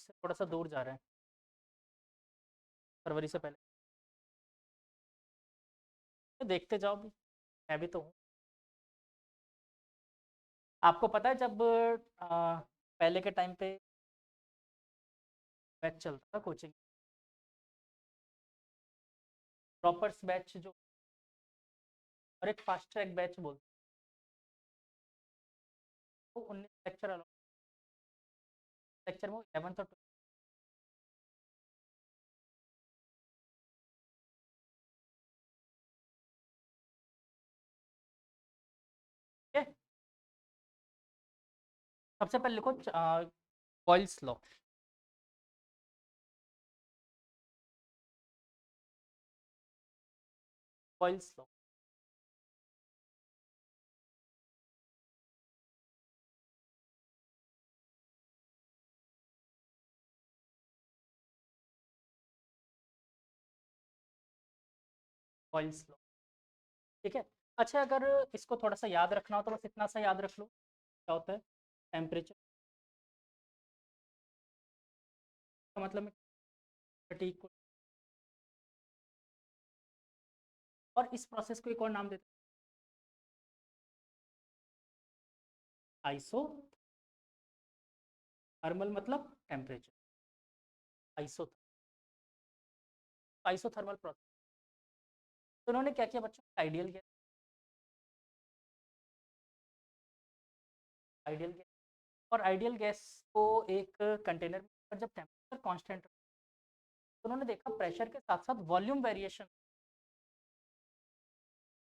से थोड़ा सा दूर जा रहे हैं फरवरी से पहले। तो देखते जाओ भी, मैं भी तो हूँ। आपको पता है जब पहले के टाइम पे बैच चलता था कोचिंग, प्रॉपर्स बैच जो, और एक फास्ट ट्रैक बैच बोलते, तो 19 लेक्चर अलग, लेक्चर में 11th और 12th। ठीक है, सबसे पहले लिखो Boyle's law. Boyle's law, Boyle's law. ठीक है। अच्छा, अगर इसको थोड़ा सा याद रखना हो तो बस इतना सा याद रख लो, क्या होता है टेम्परेचर का मतलब है को, और इस प्रोसेस को एक और नाम देते हैं आइसो थर्मल, मतलब टेम्परेचर आइसो, आइसोथर्मल प्रोसेस। तो उन्होंने क्या किया बच्चों, आइडियल गैस, आइडियल गैस, और आइडियल गैस को एक कंटेनर में, पर जब टेम्परेचर कांस्टेंट, तो उन्होंने देखा प्रेशर के साथ साथ वॉल्यूम वेरिएशन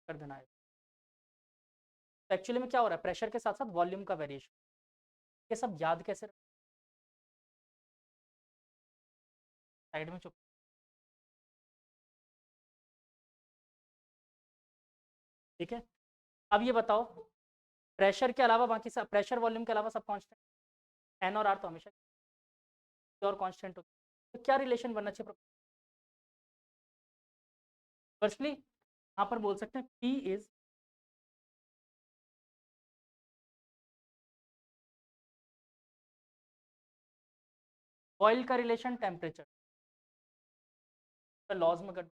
कर देना है। तो एक्चुअली में क्या हो रहा है, प्रेशर के साथ साथ वॉल्यूम का वेरिएशन, ये सब याद कैसे साइड में चुप। ठीक है, अब ये बताओ, प्रेशर के अलावा बाकी सब, प्रेशर वॉल्यूम के अलावा सब कांस्टेंट, एन और आर तो हमेशा और कांस्टेंट होते हैं। तो क्या रिलेशन बनना चाहिए, फर्स्टली यहाँ पर बोल सकते हैं P इज, ऑयल का रिलेशन टेम्परेचर, तो लॉज में कर,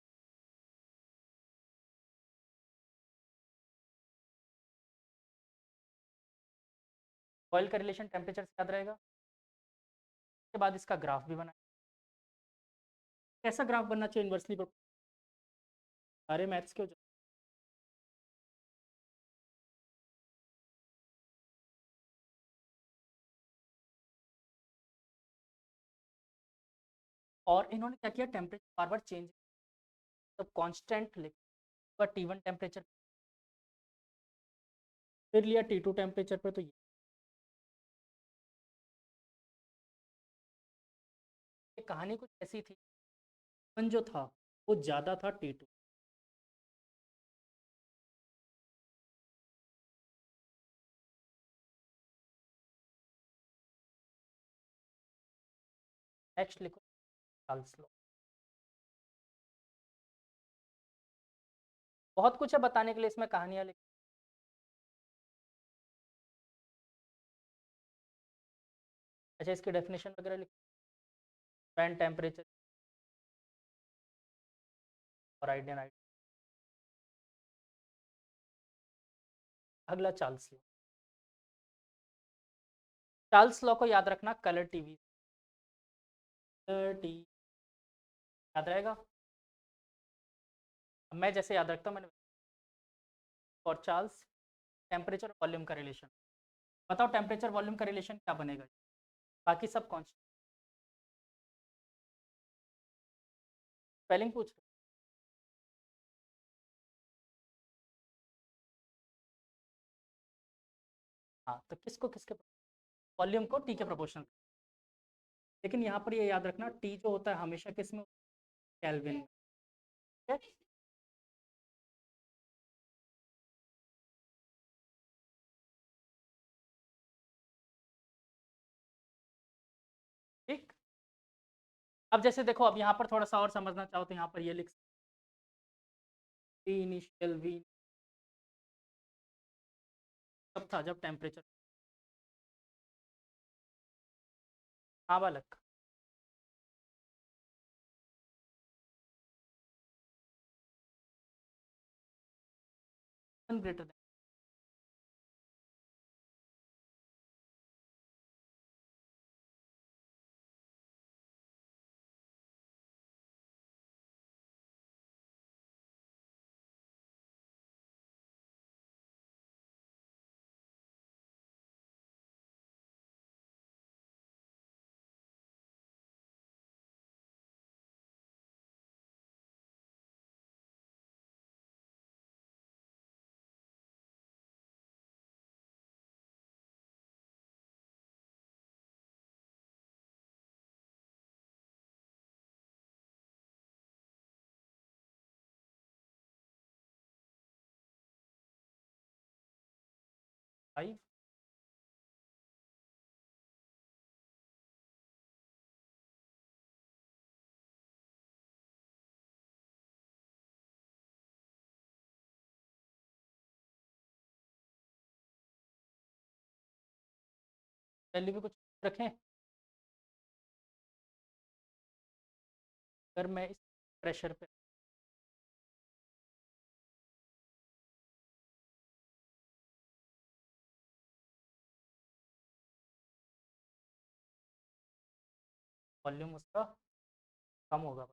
ऑयल का रिलेशन टेम्परेचर से याद रहेगा। उसके बाद इसका ग्राफ भी बना, कैसा ग्राफ बनना चाहिए इन्वर्सली, सारे मैथ्स के हो और इन्होंने क्या किया, टेम्परेचर बार बार चेंज, तब कांस्टेंट लिखा T1 टेम्परेचर, फिर लिया T2 टेम्परेचर पे, तो ये कहानी कुछ ऐसी थी, T1 जो था वो ज़्यादा था T2। नेक्स्ट लिखो चार्ल्स लॉ। बहुत कुछ है बताने के लिए इसमें, कहानियाँ लिख, अच्छा इसकी डेफिनेशन वगैरह लिख, वैन टेम्परेचर और आइडियन आइडिया। अगला चार्ल्स लॉ, चार्ल्स लॉ को याद रखना कलर टीवी, कलर टी याद रहेगा। अब मैं जैसे याद रखता हूँ मैंने, और चार्ल्स, टेम्परेचर और वॉल्यूम का रिलेशन, बताओ टेम्परेचर वॉल्यूम का रिलेशन क्या बनेगा, बाकी सब कौन, स्पेलिंग पूछ रहे, हाँ तो किसको किसके, वॉल्यूम को टी के प्रोपोर्शनल। लेकिन यहाँ पर ये याद रखना टी जो होता है हमेशा किस में, केल्विन में। ठीक है? ठीक, अब जैसे देखो, अब यहाँ पर थोड़ा सा और समझना चाहो तो यहाँ पर ये लिख, वी इनिशियल वी तब था जब टेम्परेचर, हाँ बालक, ग्रेटर देन फाइव। वैल्यू भी कुछ रखें। अगर मैं इस प्रेशर पे वॉल्यूम उसका कम होगा,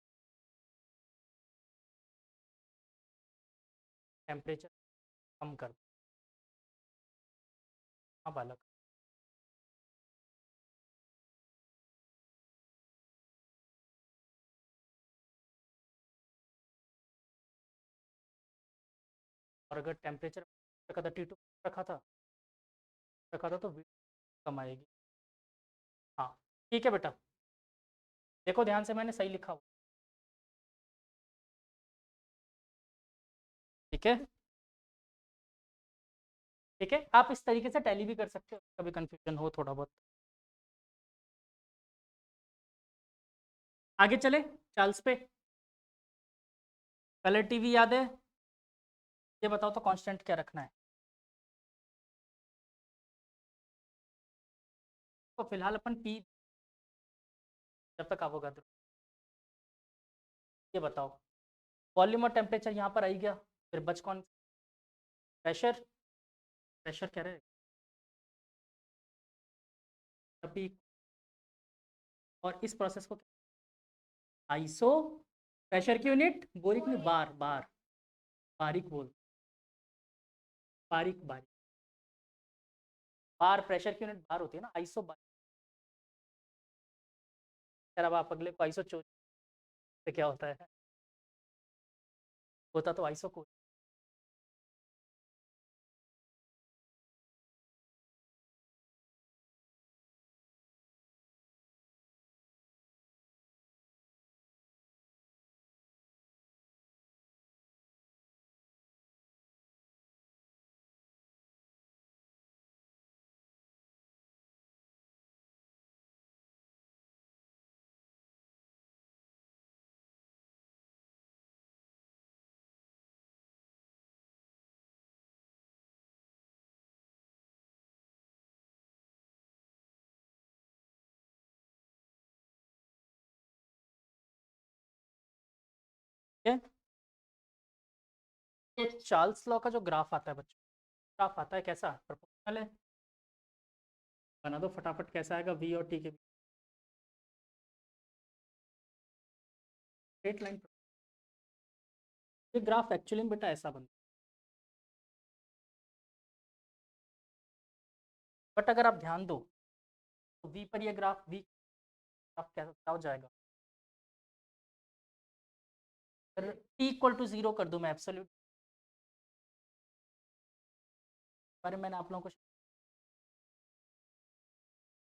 टेम्परेचर कम कर। हाँ बालक। और अगर टेम्परेचर रखा था T2 रखा था तो V कम आएगी। हाँ ठीक है बेटा, देखो ध्यान से मैंने सही लिखा हुआ, ठीक है। ठीक है, आप इस तरीके से टैली भी कर सकते हो, कभी कंफ्यूजन हो थोड़ा बहुत। आगे चले चार्ल्स पे। कलर टीवी याद है? ये बताओ तो कांस्टेंट क्या रखना है? तो फिलहाल अपन पी जब तक एवोगाड्रो। ये बताओ, वॉल्यूम और टेम्परेचर यहाँ पर आई गया, फिर बच कौन? प्रेशर। प्रेशर कह रहे अभी। और इस प्रोसेस को आइसो, प्रेशर की यूनिट बोरिक में बार बार, बारीक बोल, बारीक बारीक। बार प्रेशर की यूनिट बार होती है ना, आइसो बार। यार अब आप अगले को आइसो चो से क्या होता है? होता तो आइसो को। ठीक है, ये चार्ल्स लॉ का जो ग्राफ आता है बच्चों, ग्राफ आता है कैसा? प्रोपोर्शनल है। बना दो फटाफट, कैसा आएगा V और T के बीच? Straight line. ये ग्राफ एक्चुअली में बेटा ऐसा बनता है, बट अगर आप ध्यान दो तो V पर ये ग्राफ, V ग्राफ क्या हो जाएगा? अगर T इक्वल टू 0 कर दूं मैं एब्सोल्यूट, बारे में मैंने आप लोगों को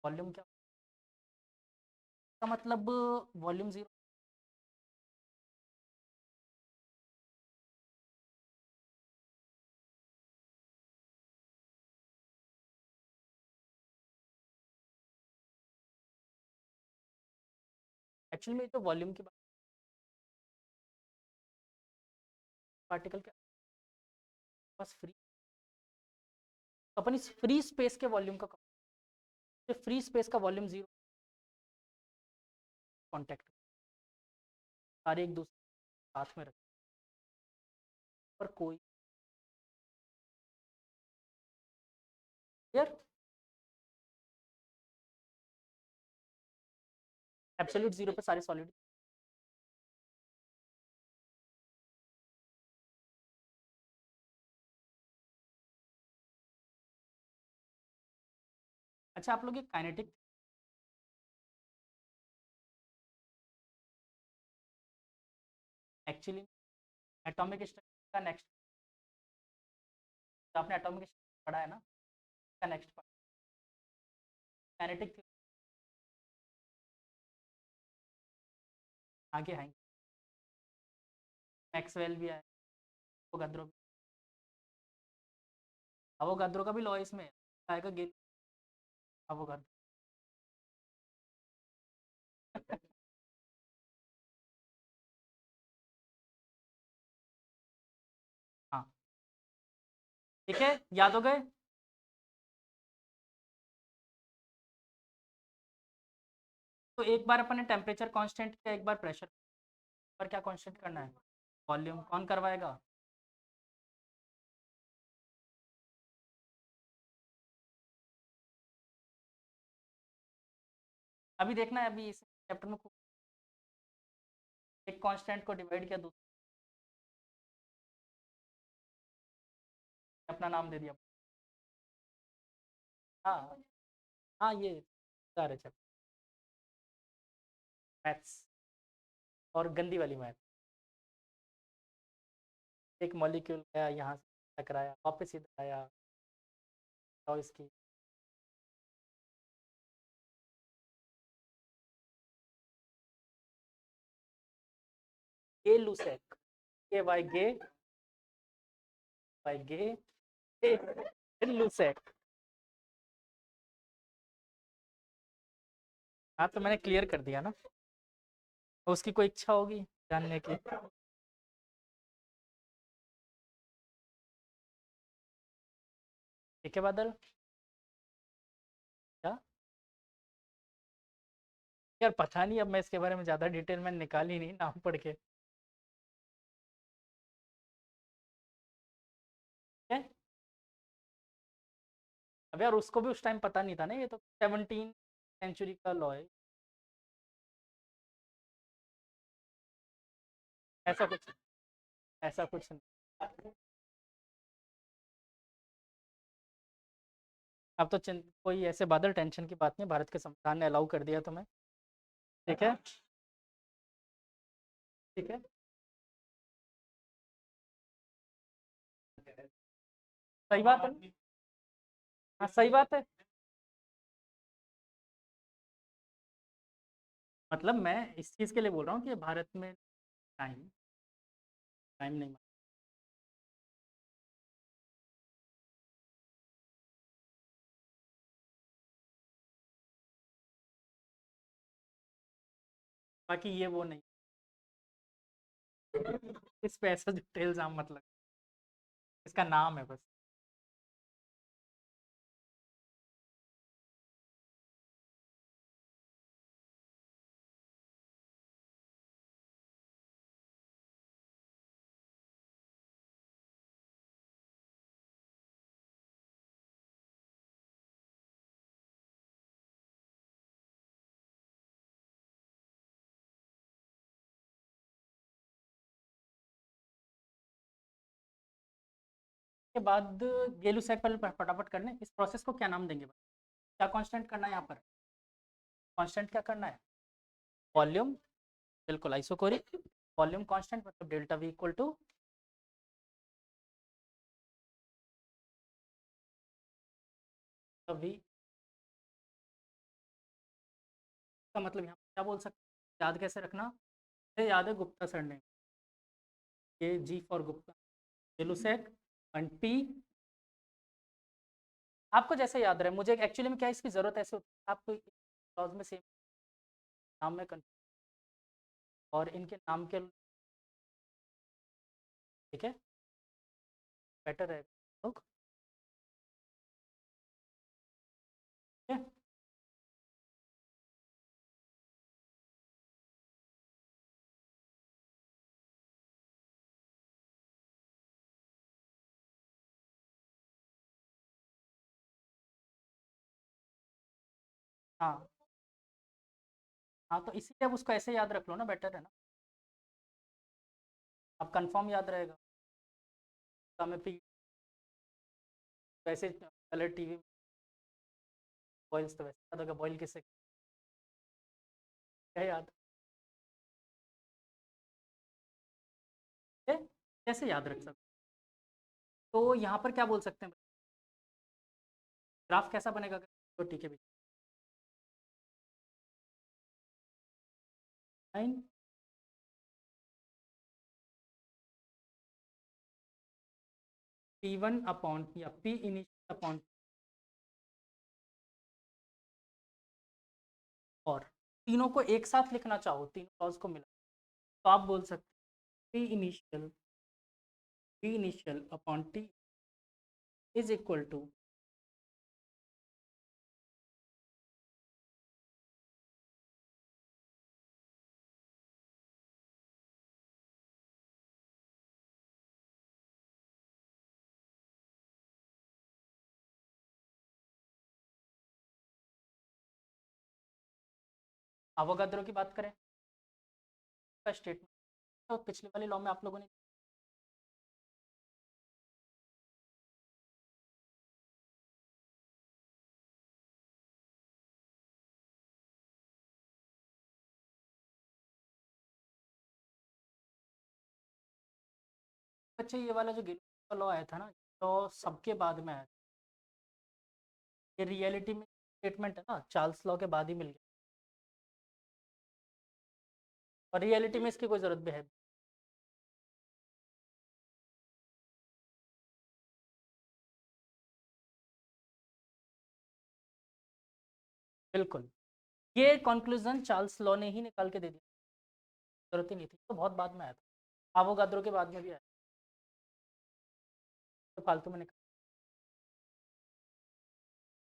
वॉल्यूम क्या का मतलब, वॉल्यूम 0। एक्चुअली में तो वॉल्यूम की बात, पार्टिकल के पास फ्री, अपन इस फ्री स्पेस के वॉल्यूम का, फ्री स्पेस का वॉल्यूम 0, कॉन्टेक्ट सारे एक दूसरे साथ में रखें, पर कोई क्लियर? एब्सोल्यूट जीरो पे सारे सॉलिड। अच्छा आप लोग ये काइनेटिक एक्चुअली एटॉमिक स्ट्रक्चर का नेक्स्ट, आपने एटॉमिक स्ट्रक्चर पढ़ा है ना, का नेक्स्ट पार्ट काइनेटिक थ्योरी। आगे आएंगे, मैक्सवेल भी आया, अवोगाद्रो, अवोगाद्रो का भी लॉ इसमें आएगा, गेल अवोगाद्रो। हाँ ठीक है, याद हो गए। तो एक बार अपन ने टेम्परेचर कांस्टेंट किया, एक बार प्रेशर पर, क्या कांस्टेंट करना है? वॉल्यूम। कौन करवाएगा? अभी देखना है, अभी इस चैप्टर में एक कांस्टेंट को डिवाइड किया, दूसरा अपना नाम दे दिया। हाँ हाँ, ये सारे चैप्टर मैथ्स, और गंदी वाली मैथ। एक मॉलिक्यूल गया यहाँ से टकराया, वापस इधर आया, और इसकी गे लूसेक, के वाई गे, वाई गे लूसेक। हाँ तो मैंने क्लियर कर दिया ना, उसकी कोई इच्छा होगी जानने की? ठीक है बादल, क्या? यार पता नहीं, अब मैं इसके बारे में ज़्यादा डिटेल में निकाल ही नहीं नाम पढ़ के। है? अब यार उसको भी उस टाइम पता नहीं था ना, ये तो 17 सेंचुरी का लॉ है। ऐसा कुछ, ऐसा कुछ नहीं। अब तो कोई ऐसे बादल टेंशन की बात नहीं, भारत के संविधान ने अलाउ कर दिया तुम्हें। ठीक है, ठीक है, सही बात है। हाँ सही बात है, मतलब मैं इस चीज़ के लिए बोल रहा हूँ कि भारत में टाइम, टाइम नहीं। बाकी ये वो नहीं, इस पे ऐसा डिटेल्स आम मतलब, इसका नाम है बस। के बाद गेलू साइकिल फटाफट करने, इस प्रोसेस को क्या नाम देंगे? क्या कांस्टेंट करना है यहाँ पर? कांस्टेंट क्या करना है? वॉल्यूम, बिल्कुल आइसोकोरिक। वॉल्यूम कांस्टेंट मतलब delta V equal to V का, मतलब यहाँ क्या बोल सकते हैं, याद कैसे रखना? ये याद है गुप्ता सर ने, ये जी फॉर गुप्ता, जेलुसैक एंड पी, आपको जैसे याद रहे। मुझे एक्चुअली में क्या इसकी जरूरत ऐसे होती है, आपको क्लॉज में सेम नाम में और इनके नाम के, ठीक है, बेटर है लोग। ठीक है। हाँ हाँ, तो इसीलिए अब उसको ऐसे याद रख लो ना, बेटर है ना, अब कंफर्म याद रहेगा। तो हमें पी वैसे कलर टीवी बॉयल्स तो वैसे याद होगा, बॉयल किससे क्या याद है, कैसे याद रख सकते। तो यहाँ पर क्या बोल सकते हैं, ग्राफ कैसा बनेगा तो टी के बीच लाइन P1 अपॉन या P इनिशियल अपॉन, और तीनों को एक साथ लिखना चाहो, तीनों लॉज को मिला, तो आप बोल सकते हैं P initial upon T is equal to Avogadro की बात करें का स्टेटमेंट, तो पिछले वाले लॉ में आप लोगों ने बच्चे ये वाला जो गिलो का लॉ आया था ना, तो सबके बाद में आया था। ये रियलिटी में स्टेटमेंट है ना, चार्ल्स लॉ के बाद ही मिल गया, और रियलिटी में इसकी कोई ज़रूरत भी है। बिल्कुल, ये कंक्लूजन चार्ल्स लॉ ने ही निकाल के दे दिया, जरूरत ही नहीं थी, तो बहुत बाद में आया था, आवोगाद्रो के बाद में भी आया, तो फालतू में निकाल।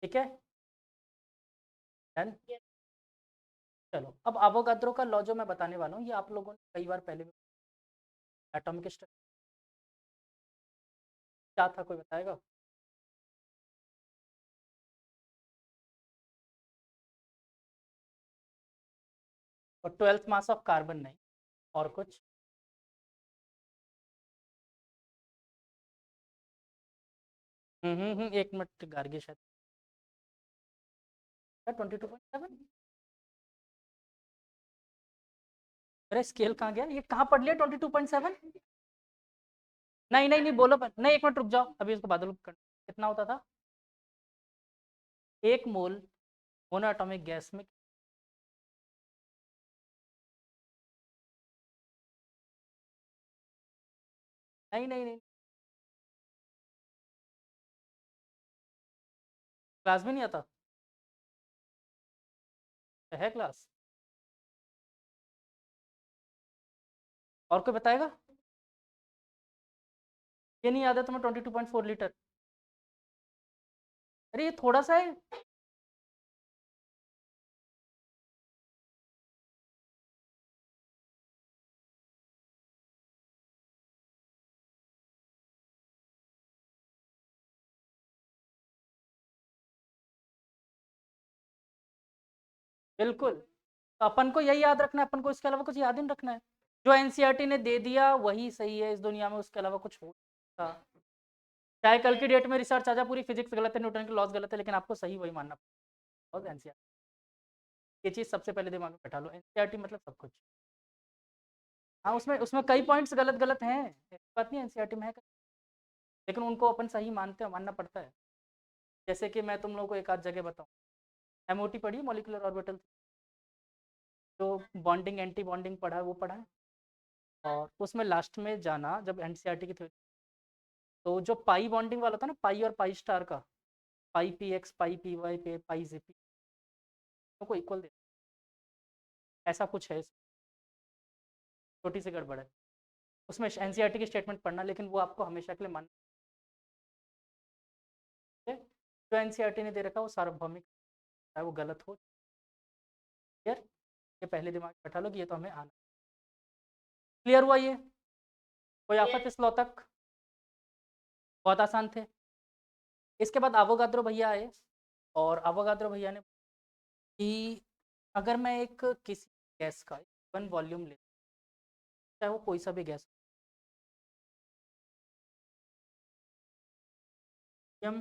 ठीक है, डन। चलो, अब आवोगाद्रो का लॉ जो मैं बताने वाला हूँ, ये आप लोगों ने कई बार पहले भी, एटॉमिक स्ट्रक्चर क्या था, कोई बताएगा? और 12th मास ऑफ कार्बन नहीं, और कुछ? एक मिनट, गार्गी शायद 22.7। अरे स्केल कहाँ गया, ये कहाँ पढ़ लिया 22.7? नहीं नहीं नहीं, बोलो नहीं, एक मिनट रुक जाओ, अभी इसको बादल कर, कितना होता था एक मोल मोनो एटॉमिक गैस में? नहीं नहीं नहीं, क्लास भी नहीं आता है क्लास? और कोई बताएगा? ये नहीं याद है तुम्हें 22.4 लीटर? अरे ये थोड़ा सा है। बिल्कुल, तो अपन को यही याद रखना है, अपन को इसके अलावा कुछ याद ही नहीं रखना है, जो एनसीईआरटी ने दे दिया वही सही है इस दुनिया में, उसके अलावा कुछ हो सकता। चाहे कल की डेट में रिसर्च आ जाए पूरी फिजिक्स गलत है, न्यूटन के लॉज गलत है, लेकिन आपको सही वही मानना पड़ेगा एनसीईआरटी। ये चीज़ सबसे पहले दिमाग में बैठा लो, एनसीईआरटी मतलब सब कुछ। हाँ, उसमें उसमें कई पॉइंट्स गलत गलत हैं, ऐसी बात नहीं एनसीईआरटी में है, लेकिन उनको अपन सही मानते हैं, मानना पड़ता है। जैसे कि मैं तुम लोगों को एक आध जगह बताऊँ, एमओटी पढ़ी, मॉलिक्यूलर ऑर्बिटल, जो बॉन्डिंग एंटी बॉन्डिंग पढ़ा है वो पढ़ा है। और उसमें लास्ट में जाना जब एनसीईआरटी की थ्योरी, तो जो पाई बॉन्डिंग वाला था ना, पाई और पाई स्टार का, पाई पी एक्स, पाई पी वाई, पे पाई जेपी को इक्वल दे, ऐसा कुछ है, छोटी सी गड़बड़ है उसमें। एनसीईआरटी की स्टेटमेंट पढ़ना, लेकिन वो आपको हमेशा के लिए मानना है, जो एनसीईआरटी ने दे रखा है वो सार्वभौमिक है, वो गलत हो। क्लियर? ये पहले दिमाग में बैठा लो कि ये तो हमें आना। क्लियर हुआ ये? कोई आफत इस लॉ तक? बहुत आसान थे। इसके बाद अवोगाद्रो भैया आए, और अवोगाद्रो भैया ने कि अगर मैं एक किसी गैस का वन वॉल्यूम ले, चाहे वो कोई सा भी गैस, हम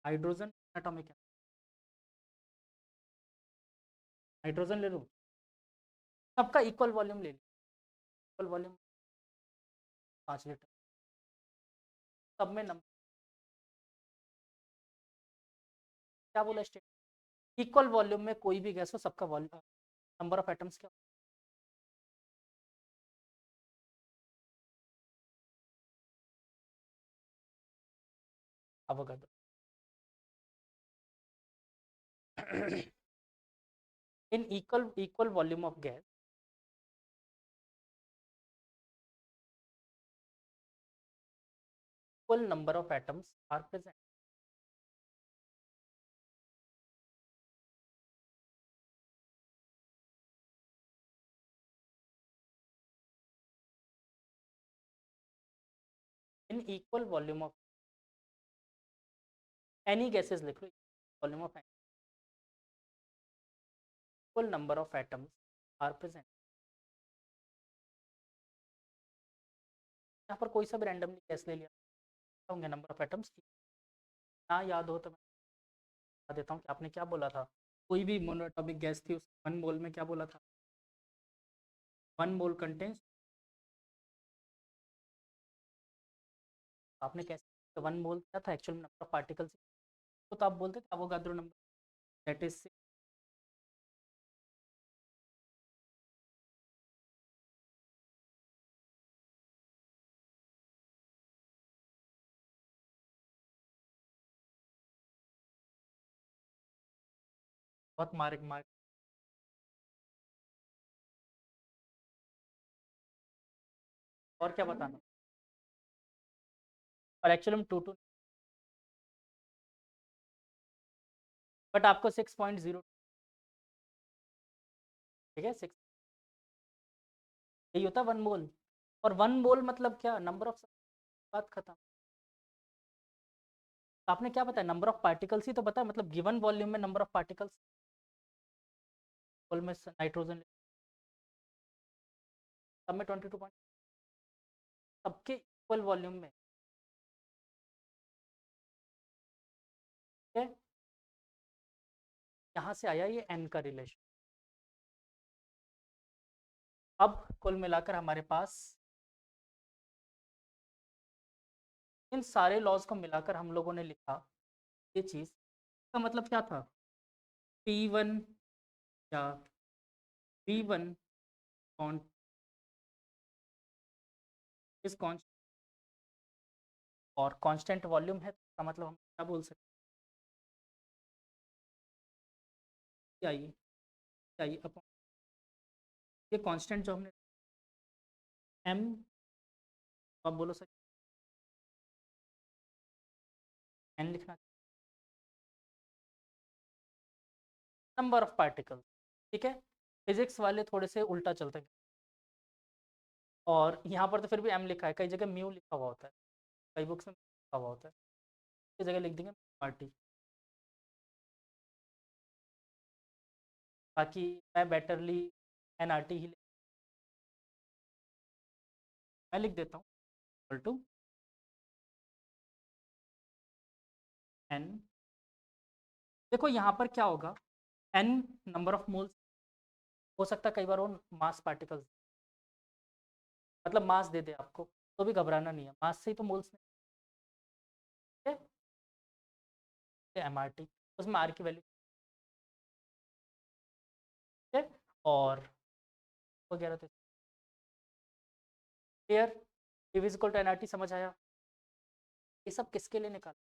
हाइड्रोजन एटॉमिक, हाइड्रोजन ले लूँ, सबका इक्वल वॉल्यूम ले लूँ, इक्वल वॉल्यूम 5 लीटर, सब में नंबर क्या बोला स्टेट, इक्वल वॉल्यूम में कोई भी गैस हो सबका वॉल्यूम नंबर ऑफ एटम्स क्या, Avogadro. In equal volume of gas, equal number of atoms are present, in equal volume of any gases लिख लो, volume of equal number of atoms are present. यहाँ पर कोई सा भी रैंडमली गैस ले लिया होंगे, नंबर ऑफ एटम्स ना याद हो तो मैं बता देता हूँ कि आपने क्या बोला था। कोई भी मोनोएटॉमिक गैस थी, उस 1 मोल में क्या बोला था, 1 मोल कंटेंस, आपने कैसे 1 मोल क्या था एक्चुअल नंबर ऑफ पार्टिकल्स, तो आप बोलते थे अवोगाद्रो नंबर, दैट इज बहुत मार्क मार्क। और क्या बताना, और एक्चुअली हम 2 बट आपको 6.0, ठीक है 6, यही होता है 1 मोल। और 1 मोल मतलब क्या, नंबर ऑफ, बात खत्म। तो आपने क्या बताया, नंबर ऑफ पार्टिकल्स ही तो बताया, मतलब गिवन वॉल्यूम में नंबर ऑफ पार्टिकल्स, मोल में नाइट्रोजन, सब में 22 सबके इक्वल वॉल्यूम में, ठीक है। यहाँ से आया ये एन का रिलेशन। अब कुल मिलाकर हमारे पास इन सारे लॉज को मिलाकर हम लोगों ने लिखा ये चीज का मतलब क्या था, P1 या V1 कौन इज कॉन्स्टेंट और कांस्टेंट वॉल्यूम है, तो इसका मतलब हम क्या बोल सकते हैं, आई अपॉन ये कांस्टेंट जो हमने एम, आप बोलो सर एन लिखना, नंबर ऑफ पार्टिकल्स, ठीक है। फिजिक्स वाले थोड़े से उल्टा चलते हैं, और यहाँ पर तो फिर भी एम लिखा है, कई जगह म्यू लिखा हुआ होता है, कई बुक्स में लिखा हुआ होता है, इस जगह लिख देंगे पार्टी। बाकी मैं बेटरली एन आर टी ही मैं लिख देता हूँ, इक्वल टू एन। देखो यहाँ पर क्या होगा, एन नंबर ऑफ मोल्स, हो सकता है कई बार वो मास पार्टिकल्स, मतलब मास दे दे आपको, तो भी घबराना नहीं है, मास से ही तो मोल्स में एम आर टी, उसमें आर की वैल्यू, ठीक है। और वगैरह तो clear, equal to N R T समझ आया। ये सब किसके लिए निकाला,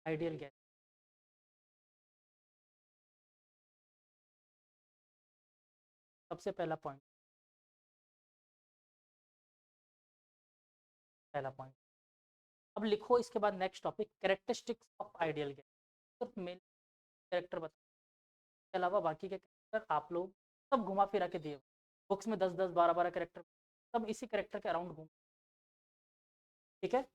आइडियल गैस, सबसे पहला पॉइंट, पहला पॉइंट। अब लिखो इसके बाद next topic, characteristics of ideal gas, सिर्फ मेन कैरेक्टर बता, इसके अलावा बाकी के कैरेक्टर आप लोग सब घुमा फिरा के दिए, बुक्स में 10 10 12 12 कैरेक्टर, सब इसी कैरेक्टर के अराउंड घूम, ठीक है।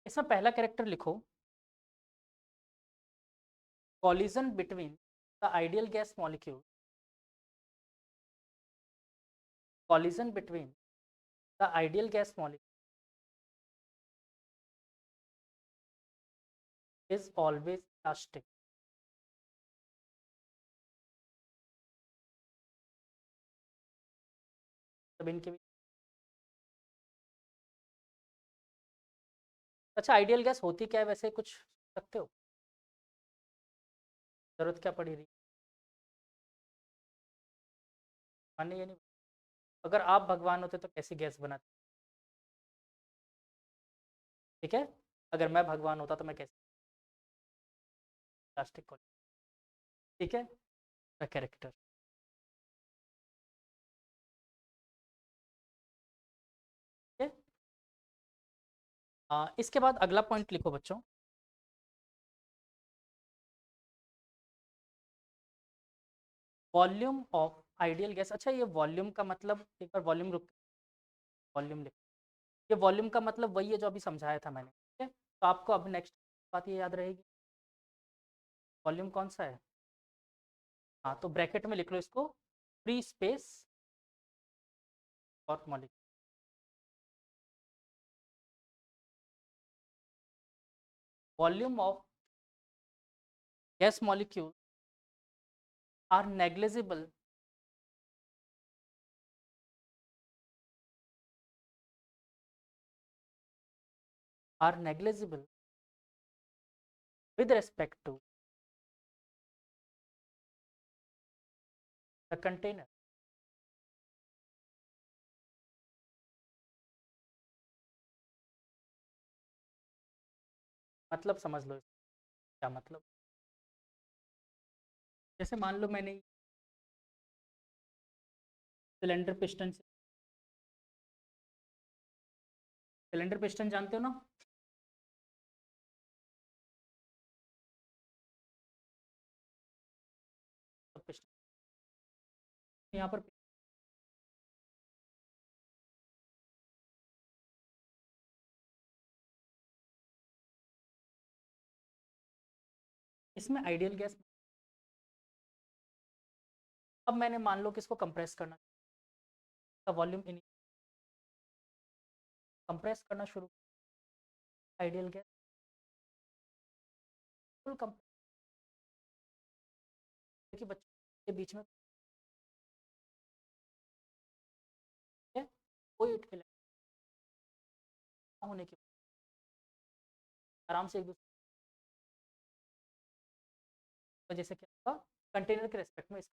इसमें पहला कैरेक्टर लिखो, collision between the ideal gas molecule, collision between the ideal gas molecule is always elastic. तब इनके भी अच्छा, आइडियल गैस होती क्या है वैसे, कुछ सकते हो, जरूरत क्या पड़ी रही, मानने ये नहीं, अगर आप भगवान होते तो कैसी गैस बनाते, ठीक है, अगर मैं भगवान होता तो मैं कैसे, प्लास्टिक, ठीक है, कैरेक्टर, ठीक है। इसके बाद अगला पॉइंट लिखो बच्चों, वॉल्यूम ऑफ आइडियल गैस। अच्छा, ये वॉल्यूम का मतलब, एक बार वॉल्यूम रुक, वॉल्यूम लिखो, ये वॉल्यूम का मतलब वही है जो अभी समझाया था मैंने, ठीक है, तो आपको अब नेक्स्ट बात ये याद रहेगी, वॉल्यूम कौन सा है, हाँ, तो ब्रैकेट में लिख लो इसको, फ्री स्पेस और molecule, volume of gas molecule are negligible with respect to the container, मतलब समझ लो क्या मतलब, जैसे मान लो मैंने सिलेंडर पिस्टन, सिलेंडर पिस्टन जानते हो ना, तो पिस्टन यहाँ पर, इसमें आइडियल गैस, अब मैंने मान लो किसको कंप्रेस करना, का वॉल्यूम इन कंप्रेस करना शुरू, आइडियल गैस फुल कंप्रेस कि बच्चों के बीच में है, कोई इलेक्ट्रॉन होने की, आराम से एक दूसरे, वजह से क्या होगा, कंटेनर के रेस्पेक्ट में इसका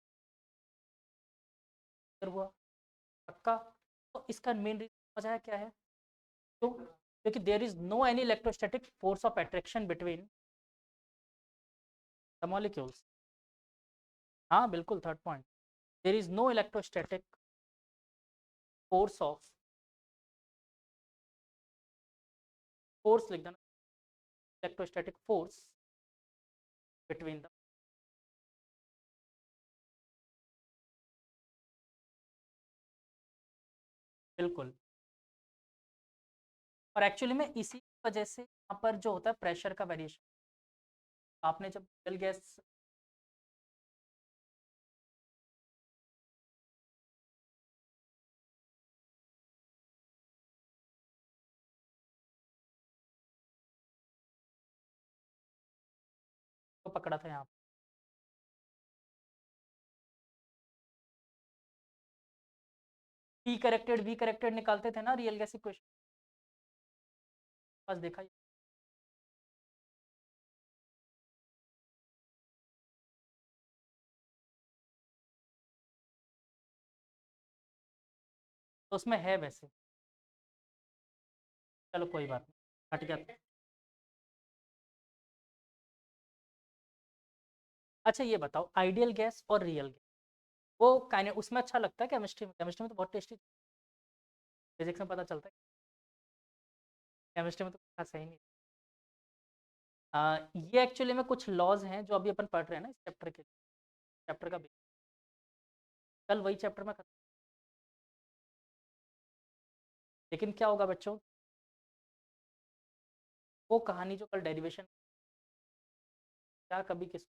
हुआ पक्का, तो इसका मेन रीजन वजह क्या है, तो क्योंकि there is no any electrostatic force of attraction between the molecules, हाँ बिल्कुल, third point, there is no electrostatic force of, force लिख देना, इलेक्ट्रोस्टैटिक फोर्स बिटवीन द, बिल्कुल, और एक्चुअली में इसी वजह से यहाँ पर जो होता है प्रेशर का वेरिएशन, आपने जब रियल गैस, को पकड़ा था यहाँ, वी करेक्टेड निकालते थे ना रियल गैस इक्वेशन, बस देखा ही, तो उसमें है वैसे, चलो कोई बात नहीं, हट गया। अच्छा ये बताओ, आइडियल गैस और रियल गैस, वो काइने उसमें अच्छा लगता है, केमिस्ट्री में, केमिस्ट्री में तो बहुत टेस्टी, फिजिक्स में पता चलता है, केमिस्ट्री में तो खास है ही नहीं, ये एक्चुअली में कुछ लॉज हैं जो अभी अपन पढ़ रहे हैं ना इस चैप्टर के, चैप्टर का कल वही चैप्टर में खत्म, लेकिन क्या होगा बच्चों, वो कहानी जो कल डेरिवेशन क्या कभी किस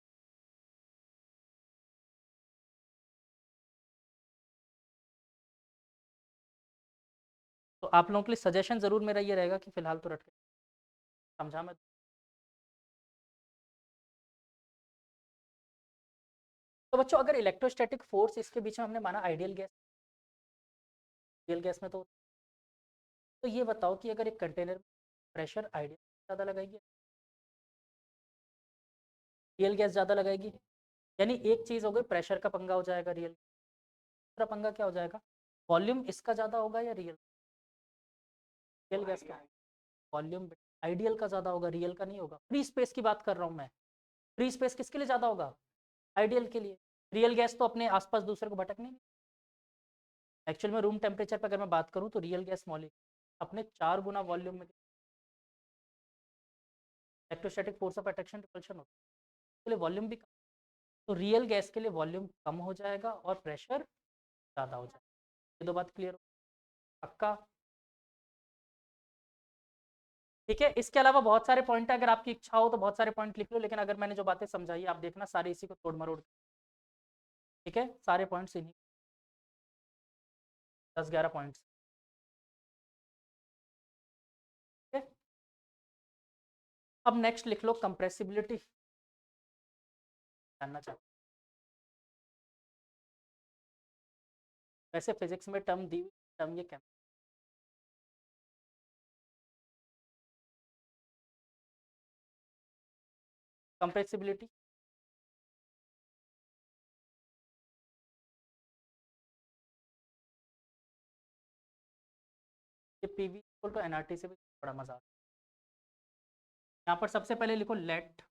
तो आप लोगों के लिए सजेशन ज़रूर मेरा ये रहेगा कि फिलहाल तो रट के समझा मैं। तो बच्चों अगर इलेक्ट्रोस्टैटिक फोर्स इसके बीच में हमने माना आइडियल गैस में तो ये बताओ कि अगर एक कंटेनर में प्रेशर आइडियल ज़्यादा लगाएगी रियल गैस ज़्यादा लगाएगी, यानी एक चीज़ हो गई प्रेशर का पंगा हो जाएगा रियल, दूसरा पंगा क्या हो जाएगा वॉल्यूम इसका ज़्यादा होगा या रियल गैस का वॉल्यूम आइडियल का ज़्यादा होगा रियल का नहीं होगा। फ्री स्पेस की बात कर रहा हूँ मैं, फ्री स्पेस किसके लिए ज़्यादा होगा आइडियल के लिए, रियल गैस तो अपने आसपास दूसरे को भटकने नहीं। एक्चुअल में रूम टेम्परेचर पर अगर मैं बात करूँ तो रियल गैस मॉलिक्यूल अपने 4 गुना वॉल्यूम में electrostatic force of attraction repulsion होता है, इसके लिए वॉल्यूम भी कम, तो रियल गैस के लिए वॉल्यूम कम हो जाएगा और प्रेशर ज़्यादा हो जाएगा। ये दो बात क्लियर हो पक्का। ठीक है, इसके अलावा बहुत सारे पॉइंट है, अगर आपकी इच्छा हो तो बहुत सारे पॉइंट लिख लो, लेकिन अगर मैंने जो बातें समझाई आप देखना सारे इसी को तोड़ मरोड़। ठीक है, सारे पॉइंट्स इन्हीं 10-11 पॉइंट्स। ठीक है, अब नेक्स्ट लिख लो कंप्रेसिबिलिटी जानना चाहते, वैसे फिजिक्स में टर्म दी टर्म ये कंप्रेसिबिलिटी ये पीवी इक्वल टू एनआरटी से भी बड़ा मजा आता है। यहाँ पर सबसे पहले लिखो लेट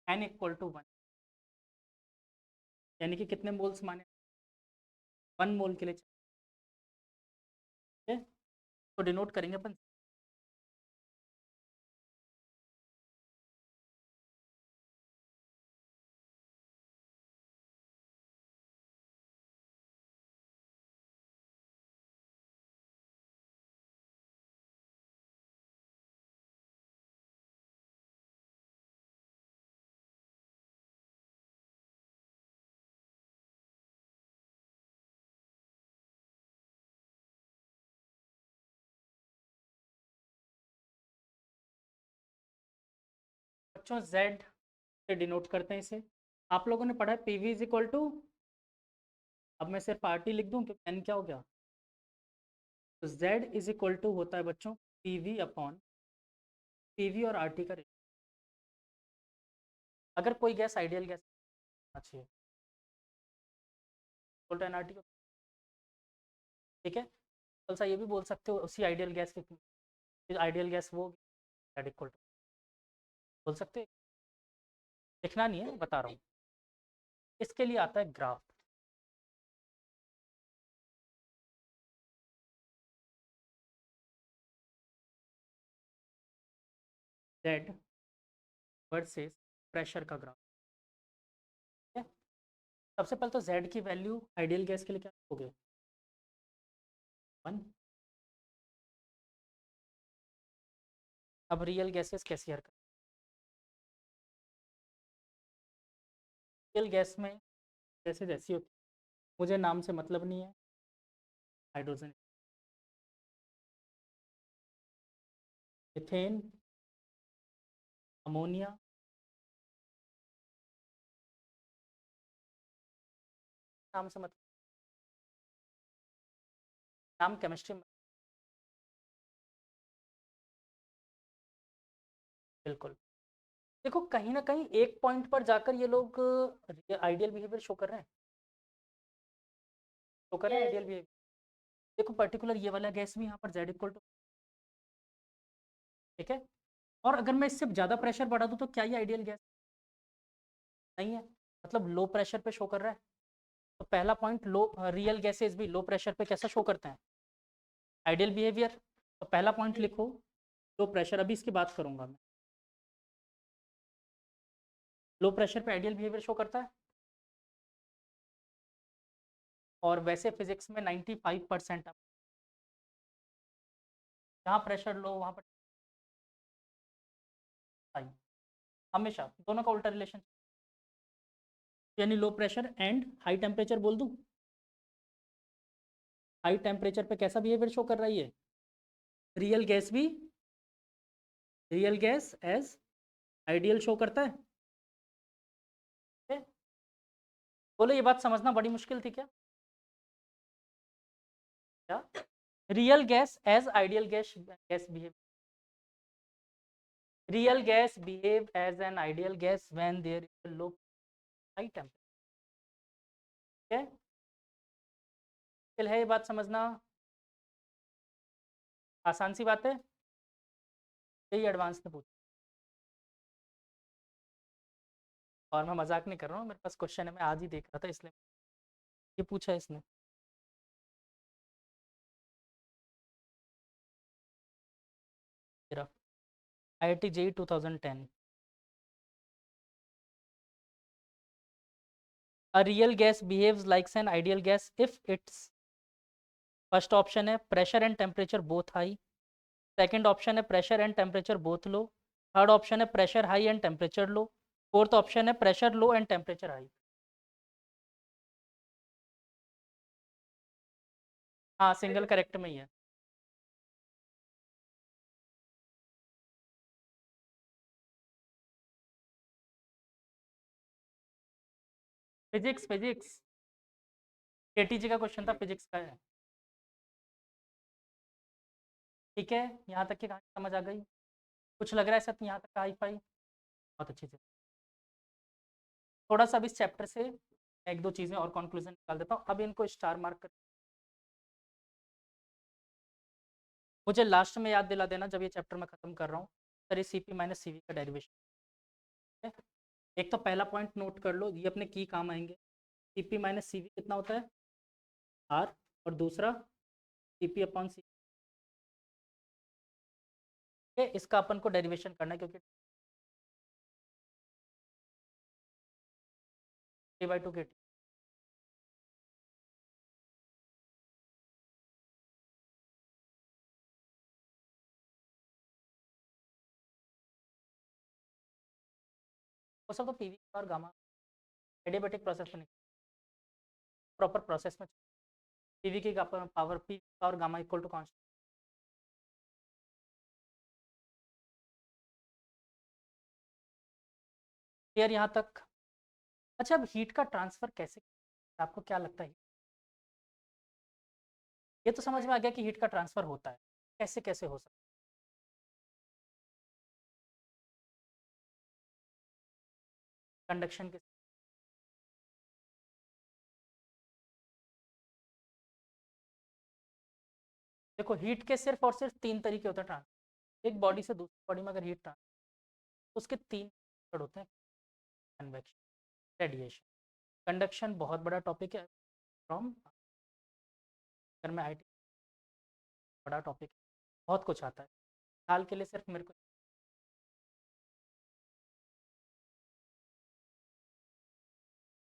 एन इक्वल टू 1, यानी कि कितने मोल्स माने 1 मोल के लिए चाहिए, तो डिनोट करेंगे अपन बच्चों जेड से डिनोट करते हैं इसे। आप लोगों ने पढ़ा है पीवी इज इक्वल टू, अब मैं सिर्फ आर टी लिख दूँ क्योंकि एन क्या हो गया, तो जेड इज इक्वल टू होता है बच्चों पीवी अपॉन पीवी और आर टी का रेशियो। अगर कोई गैस आइडियल गैस अच्छी है equal to N R T, ठीक है, तो सा ये भी बोल सकते हो उसी आइडियल गैस की आइडियल गैस वो इक्वल टू बोल सकते हैं, लिखना नहीं है बता रहा हूँ। इसके लिए आता है ग्राफ, जेड वर्सेस प्रेशर का ग्राफ। ठीक है, सबसे पहले तो जेड की वैल्यू आइडियल गैस के लिए क्या हो गए 1। अब रियल गैसेस कैसी हरकत, रियल गैस में जैसे जैसी होती है, मुझे नाम से मतलब नहीं है, हाइड्रोजन इथेन अमोनिया नाम से मतलब नाम केमिस्ट्री में बिल्कुल। देखो कहीं ना कहीं एक पॉइंट पर जाकर ये लोग आइडियल बिहेवियर शो कर रहे हैं, शो कर रहे हैं आइडियल बिहेवियर। देखो पर्टिकुलर ये वाला गैस भी यहाँ पर जेड इक्वल टू, ठीक है, और अगर मैं इससे ज़्यादा प्रेशर बढ़ा दूँ तो क्या ये आइडियल गैस नहीं है, मतलब लो प्रेशर पे शो कर रहा है। तो पहला पॉइंट लो, रियल गैसेस भी लो प्रेशर पे कैसा शो करते हैं आइडियल बिहेवियर। तो पहला पॉइंट लिखो लो प्रेशर, अभी इसकी बात करूंगा मैं, लो प्रेशर पे आइडियल बिहेवियर शो करता है। और वैसे फिजिक्स में 95% जहाँ प्रेशर लो वहाँ पर हाई, हमेशा दोनों का उल्टा रिलेशन, यानी low pressure and high temperature बोल दूँ। हाई टेम्परेचर पे कैसा बिहेवियर शो कर रही है, रियल गैस भी real gas as ideal show करता है। बोलो ये बात समझना बड़ी मुश्किल थी क्या? क्या real gas as ideal gas gas behave, real gas behave as an ideal gas when there is low high temperature. है ये बात समझना आसान सी बात है, यही एडवांस ने पूछा और मैं मजाक नहीं कर रहा हूँ, मेरे पास क्वेश्चन है, मैं आज ही देख रहा था इसलिए ये पूछा है इसने। IIT JEE 2010, a real gas behaves like an ideal gas if its first option है pressure and temperature both high, second option है pressure and temperature both low, third option है pressure high and temperature low, fourth option है pressure low and temperature high. हाँ single correct में ही है। Physics physics KTG का question था, physics का है। ठीक है, यहाँ तक की कहानी समझ आ गई, कुछ लग रहा है सर यहाँ तक का हाई फाई, बहुत अच्छी से। थोड़ा सा अब इस चैप्टर से एक दो चीज़ें और कंक्लूजन निकाल देता हूँ, अब इनको स्टार मार्क कर मुझे लास्ट में याद दिला देना जब ये चैप्टर मैं खत्म कर रहा हूँ, सर ये CP माइनस CV का डेरिवेशन है। एक तो पहला पॉइंट नोट कर लो, ये अपने की काम आएंगे। CP माइनस CV कितना होता है R, और दूसरा CP अपॉन C, इसका अपन को डेरिवेशन करना है क्योंकि 3/2 KT। वो सब तो PV और गामा एडियाबेटिक प्रोसेस में, प्रॉपर प्रोसेस में PV की पावर P और gamma equal to constant. Clear यहाँ तक? अच्छा अब हीट का ट्रांसफर कैसे, आपको क्या लगता है? ये तो समझ में आ गया कि हीट का ट्रांसफर होता है, कैसे कैसे हो सकता है? कंडक्शन के, देखो हीट के सिर्फ और सिर्फ तीन तरीके होते हैं ट्रांसफर, एक बॉडी से दूसरी बॉडी में अगर हीट ट्रांसफर, तो उसके तीन मेथड होते हैं, कन्वेक्शन, रेडिएशन, कंडक्शन बहुत बड़ा टॉपिक है फ्रॉम, अगर मैं IT बड़ा टॉपिक है, बहुत कुछ आता है, हाल के लिए सिर्फ मेरे को।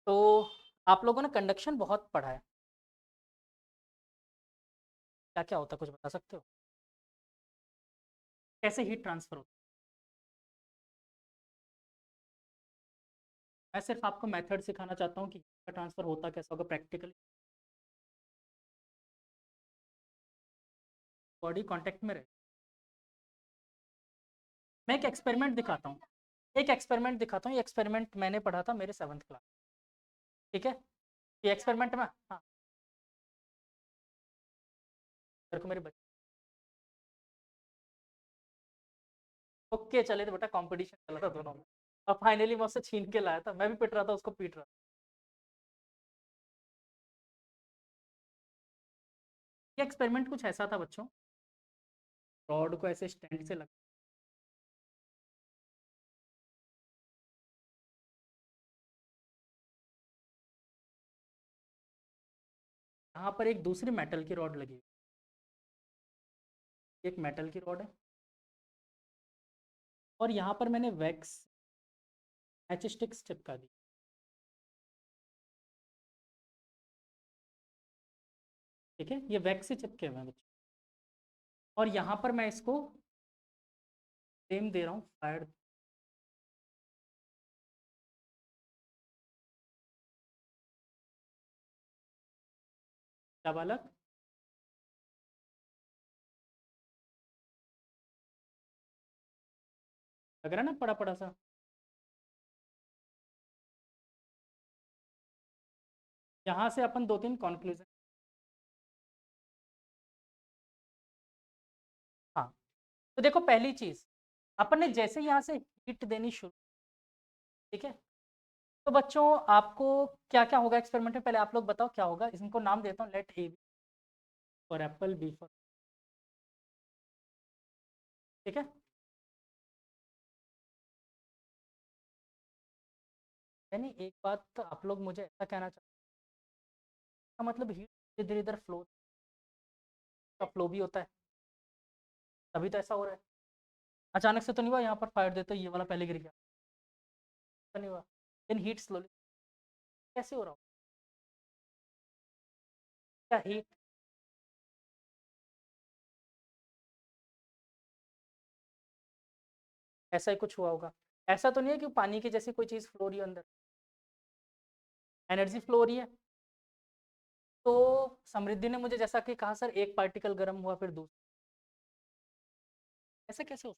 तो आप लोगों ने कंडक्शन बहुत पढ़ा है, क्या क्या होता है कुछ बता सकते हो, कैसे हीट ट्रांसफर होता है? मैं सिर्फ आपको मेथड सिखाना चाहता हूँ कि हीट का ट्रांसफर होता कैसा होगा प्रैक्टिकली, बॉडी कांटेक्ट में रहे। मैं एक एक्सपेरिमेंट दिखाता हूँ, एक एक्सपेरिमेंट दिखाता हूँ, ये एक्सपेरिमेंट मैंने पढ़ा था मेरे 7th क्लास, ठीक है? ये एक्सपेरिमेंट में, हाँ मेरे को मेरे बच्चे, ओके चले तो बेटा, कंपटीशन चला था दोनों में और फाइनली मैं उससे छीन के लाया था, मैं भी पिट रहा था उसको पीट रहा था। ये एक्सपेरिमेंट कुछ ऐसा था बच्चों, रॉड को ऐसे स्टैंड से लगा, यहाँ पर एक दूसरी मेटल की रॉड लगी, एक मेटल की रॉड है, और यहाँ पर मैंने वैक्स मैच स्टिक्स चिपका दी, ठीक है? ये वैक्स से चिपके हुए हैं बच्चों, और यहाँ पर मैं इसको सेम दे रहा हूँ फायर। क्या बालक? लग रहा है ना पड़ा पड़ा सा? यहाँ से अपन 2-3 कंक्लूजन। हाँ, तो देखो पहली चीज, अपन ने जैसे यहाँ से हीट देनी शुरू, ठीक है, तो बच्चों आपको क्या क्या होगा एक्सपेरिमेंट में, पहले आप लोग बताओ क्या होगा। इनको नाम देता हूँ, let A for apple, B for, ठीक है। यानी एक बात तो आप लोग मुझे ऐसा कहना चाहते हैं, मतलब हीट इधर इधर फ्लो का फ्लो भी होता है, तभी तो ऐसा हो रहा है। अचानक से तो नहीं हुआ, यहाँ पर फायर देते ये वाला पहले गिर गया, ऐसा नहीं हुआ। देन हीट स्लोली कैसे हो रहा हो? क्या हीट? ऐसा ही कुछ हुआ होगा। ऐसा तो नहीं है कि पानी की जैसी कोई चीज़ फ्लो रही है अंदर, एनर्जी फ्लो हो रही है। तो समृद्धि ने मुझे जैसा कि कहा सर, एक पार्टिकल गर्म हुआ फिर दूसरा, ऐसा कैसे हो?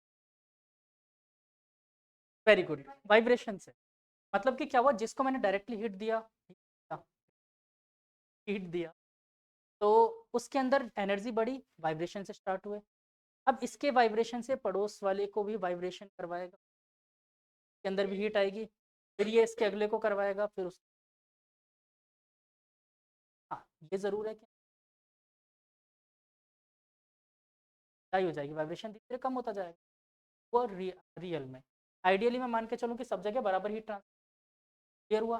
वेरी गुड, वाइब्रेशन से। मतलब कि क्या हुआ, जिसको मैंने डायरेक्टली हीट दिया तो उसके अंदर एनर्जी बढ़ी, वाइब्रेशन से स्टार्ट हुए। अब इसके वाइब्रेशन से पड़ोस वाले को भी वाइब्रेशन करवाएगा, के अंदर भी हीट आएगी, फिर ये इसके अगले को करवाएगा, फिर उस, हाँ ये जरूर है कि क्या हो जाएगी, वाइब्रेशन धीरे धीरे कम होता जाएगा। वो रियल में, आइडियली मैं मान के चलूँ कि सब जगह बराबर हीट ट्रांसफर हुआ।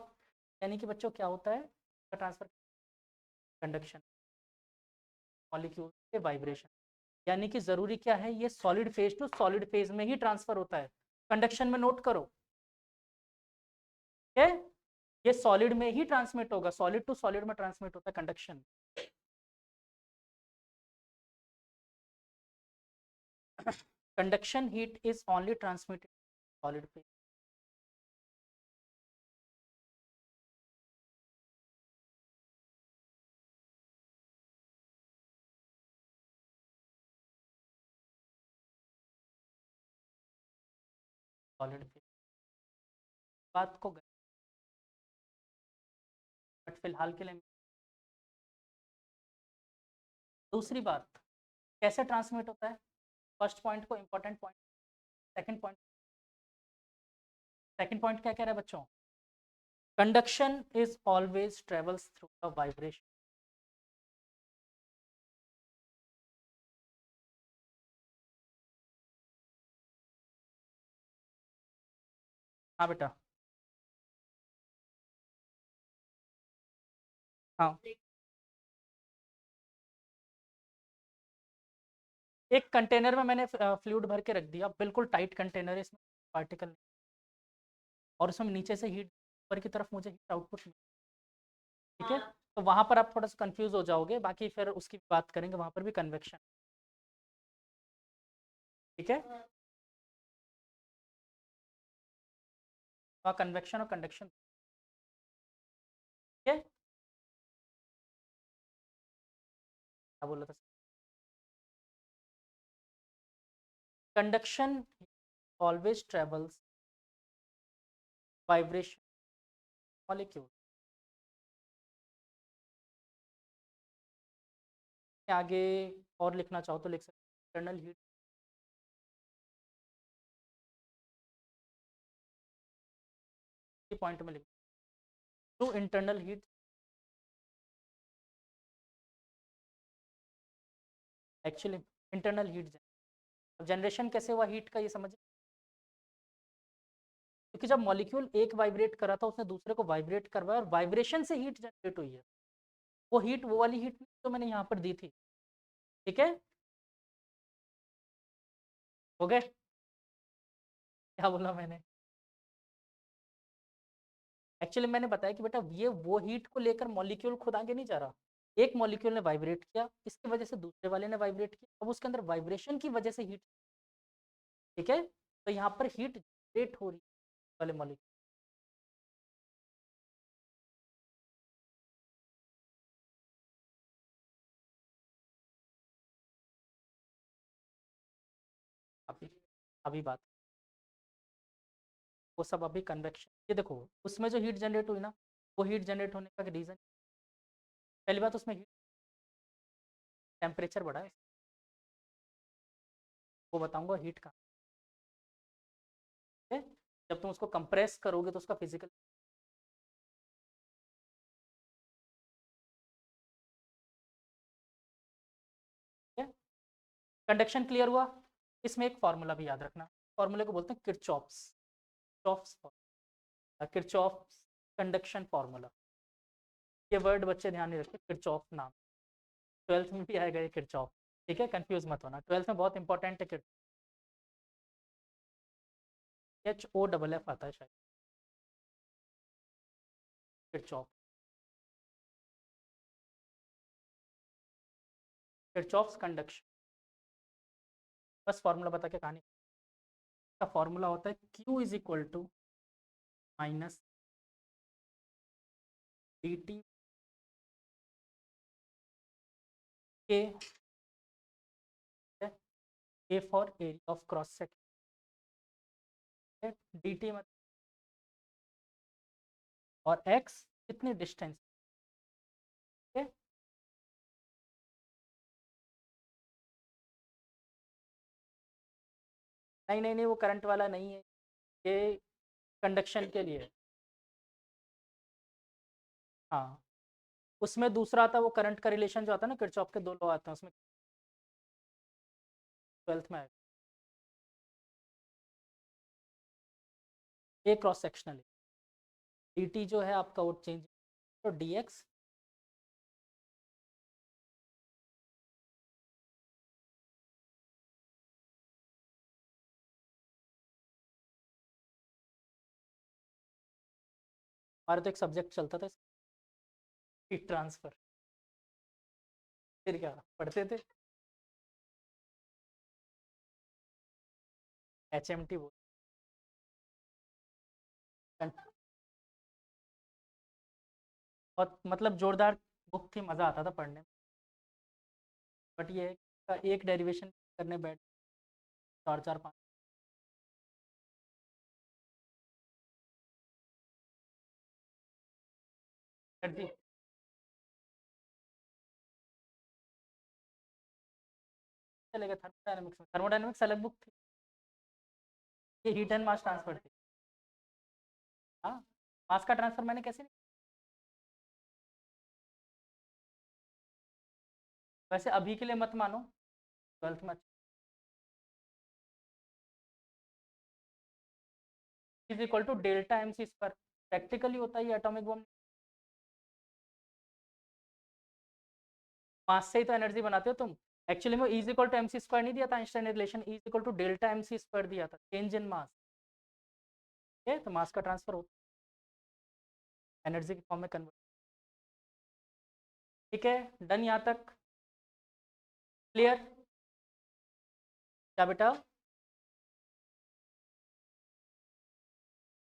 यानी कि बच्चों क्या होता है ट्रांसफर, कंडक्शन, मॉलिक्यूल के वाइब्रेशन। यानी कि जरूरी क्या है, ये solid phase two solid phase में ही ट्रांसफर होता है। कंडक्शन में नोट करो, ठीक है, ये सॉलिड में ही ट्रांसमिट होगा, सॉलिड टू सॉलिड में ट्रांसमिट होता है conduction. Conduction heat is only transmitted solid phase. Solid phase बात को गए, बट फिलहाल के लिए। दूसरी बात, कैसे ट्रांसमिट होता है, फर्स्ट पॉइंट को इंपॉर्टेंट पॉइंट, सेकंड पॉइंट क्या कह रहा है बच्चों, conduction is always travels through the vibration. हाँ बेटा, हाँ, एक कंटेनर में मैंने फ्लूइड भर के रख दिया, बिल्कुल टाइट कंटेनर है, इसमें पार्टिकल, और उसमें नीचे से हीट ऊपर की तरफ मुझे हीट आउटपुट, ठीक है। तो वहां पर आप थोड़ा सा कंफ्यूज हो जाओगे, बाकी फिर उसकी बात करेंगे, वहां पर भी कन्वेक्शन, ठीक है। वहाँ कन्वेक्शन और कंडक्शन, ठीक है। क्या बोला था? Conduction always travels vibration molecule, आगे और लिखना चाहो तो लिख सकते, इंटरनल हीट, पॉइंट में लिख, to internal heat, actually internal heat. अब जनरेशन कैसे हुआ हीट का, ये समझ, क्योंकि जब मॉलिक्यूल एक वाइब्रेट करा था, उसने दूसरे को वाइब्रेट करवाया और वाइब्रेशन से हीट जनरेट हुई है। वो हीट वो वाली हीट तो मैंने यहाँ पर दी थी, ठीक है। हो गए? क्या बोला मैंने? एक्चुअली मैंने बताया कि बेटा ये वो हीट को लेकर मॉलिक्यूल खुद आगे नहीं जा रहा, एक मॉलिक्यूल ने वाइब्रेट किया, इसकी वजह से दूसरे वाले ने वाइब्रेट किया, अब उसके अंदर वाइब्रेशन की वजह से हीट, ठीक है, तो यहाँ पर हीट जनरेट हो रही है वाले मॉलिक्यूल। अभी अभी बात, वो सब अभी कन्वेक्शन, ये देखो उसमें जो हीट जनरेट हुई ना, वो हीट जनरेट होने का रीज़न, पहली बात उसमें हीट टेम्परेचर बढ़ा है, वो बताऊंगा हीट का, ठीक है, जब तुम उसको कंप्रेस करोगे तो उसका फिजिकल, ठीक है। कंडक्शन क्लियर हुआ। इसमें एक फार्मूला भी याद रखना, फार्मूले को बोलते हैं किरचॉफ्स, किरचॉफ्स कंडक्शन फार्मूला, ये वर्ड बच्चे ध्यान नहीं रखते, किरचॉफ नाम, 12th में भी आएगा ये किरचॉफ, ठीक है, कंफ्यूज मत होना, 12th में बहुत इंपॉर्टेंट है, HOFF आता है शायद, किरचॉफ, किरचॉफ्स कंडक्शन, बस फार्मूला बता के कहानी का, फार्मूला होता है Q is equal to minus dt K, A for area of cross section, dt मतलब, और x कितनी डिस्टेंस, ठीक है, नहीं नहीं नहीं वो करंट वाला नहीं है, ये कंडक्शन के लिए, हाँ, उसमें दूसरा आता है वो करंट का रिलेशन जो आता है ना, किरचॉफ के दो लॉ आते हैं उसमें, 12th में आएगा, ये क्रॉस सेक्शनल है, dt जो है आपका वो चेंज, तो dx, हमारे तो एक सब्जेक्ट चलता था हीट ट्रांसफर, फिर क्या पढ़ते थे, HMT बोल, और मतलब जोरदार बुक थी, मज़ा आता था पढ़ने में, बट ये एक डेरिवेशन करने बैठ 4 4 5, जी चलेगा, थर्मोडायनेमिक्स में, थर्मोडायनेमिक्स अलग बुक थी, ये हीट एंड मास ट्रांसफर थी, हाँ, मास का ट्रांसफर मैंने कैसे नहीं, वैसे अभी के लिए मत मानो, 12th में is equal to delta M C square, practically होता है ये एटॉमिक बॉम्ब, मास से ही तो एनर्जी बनाते हो तुम, एक्चुअली में is equal to M C square नहीं दिया था आइंस्टाइन ने relation, is equal to delta M C square दिया था, चेंज इन मास, ठीक है, तो मास का ट्रांसफर होता है एनर्जी के फॉर्म में कन्वर्ट, ठीक है, डन यहाँ तक, क्लियर, क्या बेटा,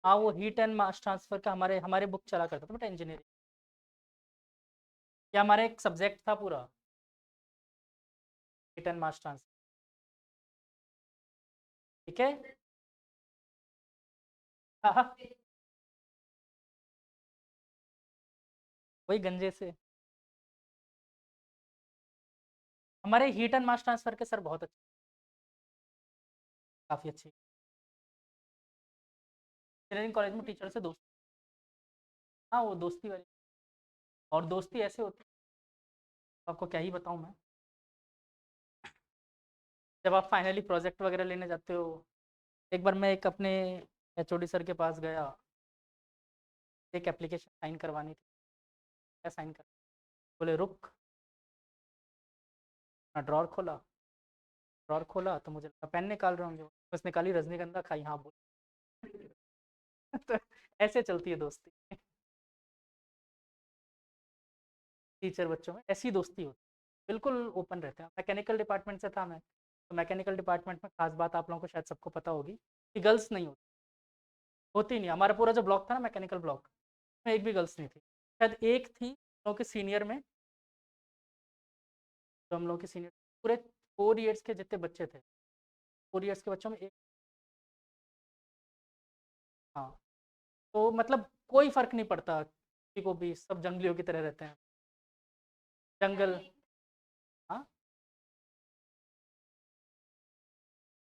हाँ वो हीट एंड मास ट्रांसफर का हमारे हमारे बुक चला करता था बेटा इंजीनियरिंग, ये हमारा एक सब्जेक्ट था पूरा, हीट एंड मास ट्रांसफर, ठीक है, हाँ हाँ, वही गंजे से, हमारे हीट एंड मास ट्रांसफर के सर बहुत अच्छे, काफ़ी अच्छे, इंजीनियरिंग कॉलेज में टीचर से दोस्त, हाँ वो दोस्ती वाली, और दोस्ती ऐसे होती है, आपको क्या ही बताऊँ मैं, जब आप फाइनली प्रोजेक्ट वगैरह लेने जाते हो, एक बार मैं एक अपने HOD सर के पास गया, एक एप्लीकेशन साइन करवानी थी, क्या साइन कर, बोले रुक, मैं ड्रॉर खोला तो मुझे लगा पेन निकाल रहे होंगे, बस निकाली रजनीगंधा खाई, हाँ बोल तो ऐसे चलती है दोस्ती, टीचर बच्चों में ऐसी दोस्ती होती है, बिल्कुल ओपन रहते हैं। मैकेनिकल डिपार्टमेंट से था मैं, तो मैकेनिकल डिपार्टमेंट में खास बात आप लोगों को शायद सबको पता होगी कि गर्ल्स नहीं होती नहीं। हमारा पूरा जो ब्लॉक था ना, मैकेनिकल ब्लॉक में एक भी गर्ल्स नहीं थी। शायद एक थी हम लोग के सीनियर में, जो हम लोग के सीनियर पूरे 4 ईयर्स के जितने बच्चे थे, 4 ईयर्स के बच्चों में एक। हाँ, तो मतलब कोई फर्क नहीं पड़ता किसी को भी, सब जंगलियों की तरह रहते हैं। जंगल। हाँ,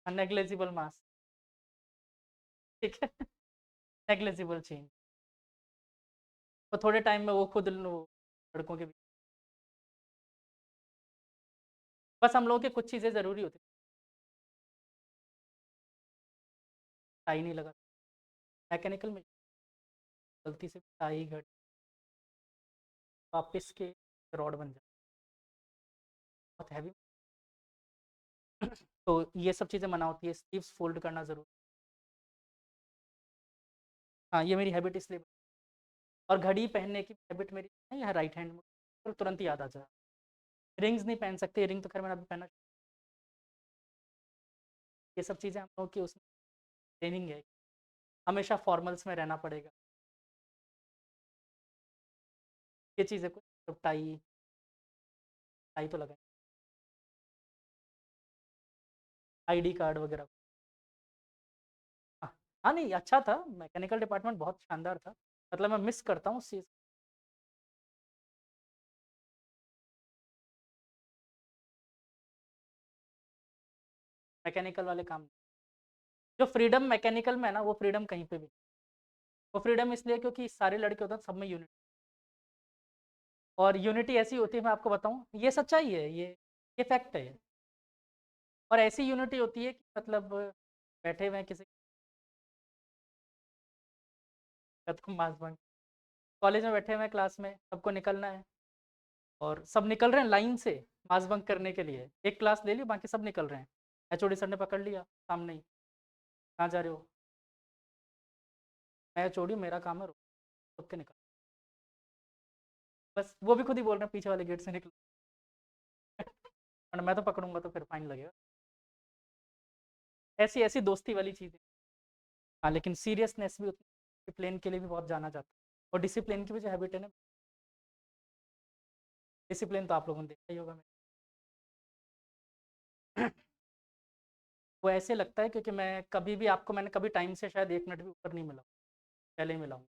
नेग्लेजिबल मास। ठीक है। Negligible change. तो थोड़े टाइम में वो खुद लड़कों के बीच। बस हम लोगों की कुछ चीज़ें ज़रूरी होती। टाई नहीं लगा मैकेनिकल में, गलती से टाई घट वापस के रॉड बन जाए, बहुत हैवी। तो ये सब चीज़ें मना होती है, स्लीव्स फोल्ड करना ज़रूर। हाँ, ये मेरी हैबिट इसलिए। और घड़ी पहनने की हैबिट मेरी नहीं है राइट हैंड में, तो तुरंत याद आ जाए। रिंग्स नहीं पहन सकते, रिंग तो खैर मैंने अभी पहना। ये सब चीज़ें हम लोगों की उसमें ट्रेनिंग है, हमेशा फॉर्मल्स में रहना पड़ेगा। ये चीज़ें कुछ तो टाई, टाई तो लगा, आईडी कार्ड वगैरह। हाँ। हाँ, नहीं अच्छा था, मैकेनिकल डिपार्टमेंट बहुत शानदार था, मतलब मैं मिस करता हूँ उस चीज़। मैकेनिकल वाले काम, जो फ्रीडम मैकेनिकल में है ना, वो फ्रीडम कहीं पे भी। वो फ्रीडम इसलिए क्योंकि सारे लड़के होते हैं, सब में यूनिटी। और यूनिटी ऐसी होती है, मैं आपको बताऊं, ये सच्चाई है, ये फैक्ट है। और ऐसी यूनिटी होती है कि मतलब बैठे हुए हैं किसी मास बंक, कॉलेज में बैठे हुए हैं, क्लास में सबको निकलना है, और सब निकल रहे हैं लाइन से मास बंक करने के लिए। एक क्लास ले ली, बाकी सब निकल रहे हैं। एचओडी सर ने पकड़ लिया सामने ही, कहाँ जा रहे हो? मैं एचओडी, मेरा काम है सबके निकल। बस वो भी खुद ही बोल रहे हैं पीछे वाले गेट से निकल। और मैं तो पकड़ूंगा तो फिर फाइन लगेगा। ऐसी ऐसी दोस्ती वाली चीज़ें। हाँ, लेकिन सीरियसनेस भी उतनी, डिसिप्लिन के लिए भी बहुत जाना जाता है। और डिसिप्लिन की भी जो हैबिट है ना, डिसिप्लिन तो आप लोगों ने देखा ही होगा। वो ऐसे लगता है क्योंकि मैं कभी भी आपको, मैंने कभी टाइम से शायद 1 मिनट भी ऊपर नहीं मिला, पहले ही मिला हूँ।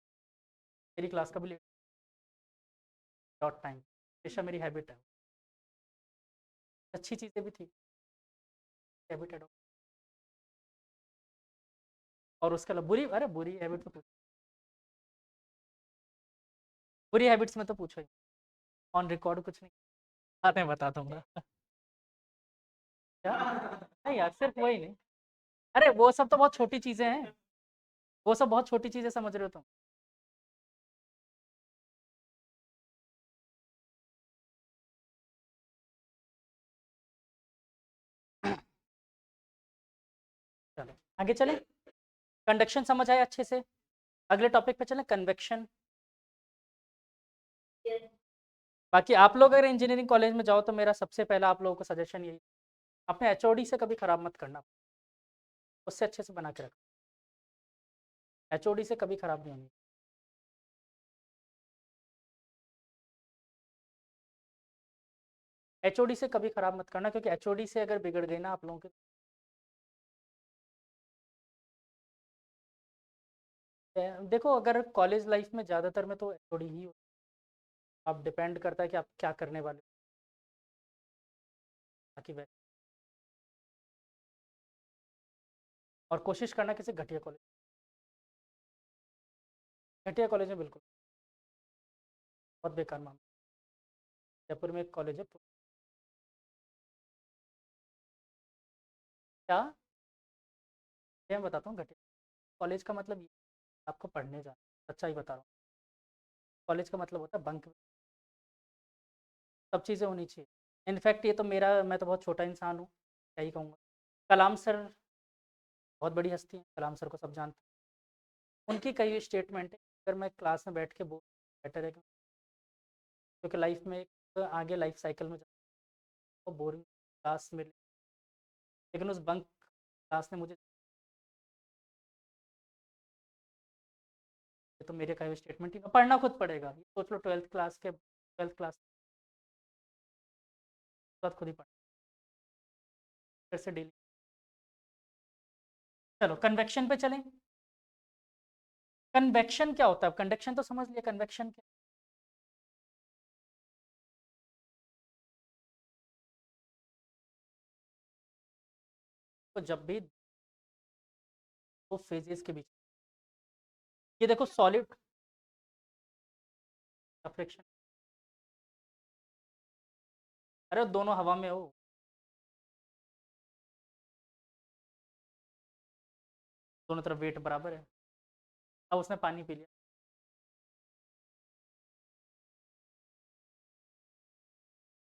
मेरी क्लास का भी लेट, डॉट टाइम, हमेशा मेरी हैबिट है। अच्छी चीज़ें भी थी, हैबिट है। और उसके अलावा बुरी, अरे बुरी हैबिट तो बुरी हैबिट्स में तो पूछो ही, ऑन रिकॉर्ड कुछ नहीं, बाद में बता दूंगा। क्या? नहीं यार, सिर्फ वही नहीं। अरे वो सब तो बहुत छोटी चीज़ें हैं, वो सब बहुत छोटी चीज़ें समझ रहे हो तुम। चलो आगे चले, कंडक्शन समझ आया अच्छे से। अगले टॉपिक पे चले, कन्वेक्शन। बाकी आप लोग अगर इंजीनियरिंग कॉलेज में जाओ तो मेरा सबसे पहला आप लोगों को सजेशन यही, अपने एचओडी से कभी खराब मत करना, उससे अच्छे से बना के रखो। एचओडी से कभी खराब नहीं होनी। एचओडी से कभी खराब मत करना, क्योंकि एचओडी से अगर बिगड़ गई ना आप लोगों के, देखो अगर कॉलेज लाइफ में ज़्यादातर में तो एचओडी ही हो, आप डिपेंड करता है कि आप क्या करने वाले हो। ताकि वह, और कोशिश करना किसी घटिया कॉलेज, घटिया कॉलेज में बिल्कुल, बहुत बेकार मामला। जयपुर में एक कॉलेज है, क्या, ये मैं बताता हूँ। घटिया कॉलेज का मतलब ये, आपको पढ़ने जाना, अच्छा ही बता रहा हूँ। कॉलेज का मतलब होता है बंक, सब चीज़ें होनी चाहिए। इनफैक्ट ये तो मेरा, मैं तो बहुत छोटा इंसान हूँ, क्या ही कहूँगा। कलाम सर बहुत बड़ी हस्ती हैं, कलाम सर को सब जानते हैं। उनकी कही हुई स्टेटमेंट है, अगर मैं क्लास में बैठ के बोल, बेटर है, क्योंकि लाइफ में आगे लाइफ साइकिल में जाता बोरिंग क्लास में, लेकिन उस बंक क्लास ने मुझे, ये तो मेरे का स्टेटमेंट ही पढ़ना खुद पड़ेगा। सोच लो 12th क्लास बाद खुद ही पढ़ फिर से डेली। चलो कन्वेक्शन पे चलें। कन्वेक्शन क्या होता है? कंडक्शन तो समझ लिया, कन्वेक्शन क्या? तो जब भी दो फेजेस के बीच, ये देखो सॉलिड फ्रिक्शन, अरे दोनों हवा में हो, दोनों तरफ वेट बराबर है। अब उसने पानी पी लिया,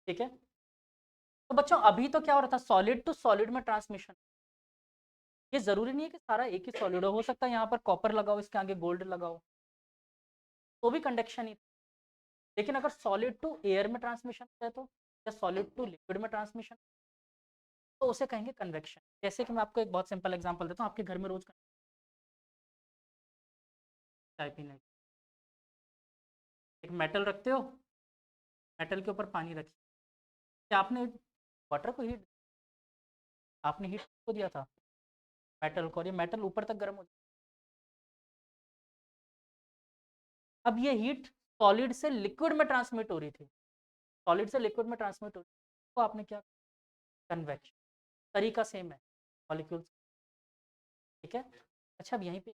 ठीक है। तो बच्चों अभी तो क्या हो रहा था, सॉलिड टू सॉलिड में ट्रांसमिशन। ये जरूरी नहीं है कि सारा एक ही सॉलिड हो सकता है यहाँ पर कॉपर लगाओ, इसके आगे गोल्ड लगाओ, तो भी कंडक्शन ही। लेकिन अगर सॉलिड टू एयर में ट्रांसमिशन है तो, या सॉलिड टू लिक्विड में ट्रांसमिशन, तो उसे कहेंगे कन्वेक्शन। जैसे कि मैं आपको एक बहुत सिंपल एग्जांपल देता हूँ, आपके घर में रोज चाय पीने, एक मेटल रखते हो, मेटल के ऊपर पानी रखी, क्या आपने वाटर को हीट, आपने हीट को दिया था मेटल को, और ये मेटल ऊपर तक गर्म हो जाए। अब ये हीट सॉलिड से लिक्विड में ट्रांसमिट हो रही थी, सॉलिड से लिक्विड में ट्रांसमिट हो रही थी, तो आपने क्या, कन्वेक्शन। तरीका सेम है मॉलिक्यूल्स, ठीक है। अच्छा अब यहीं पे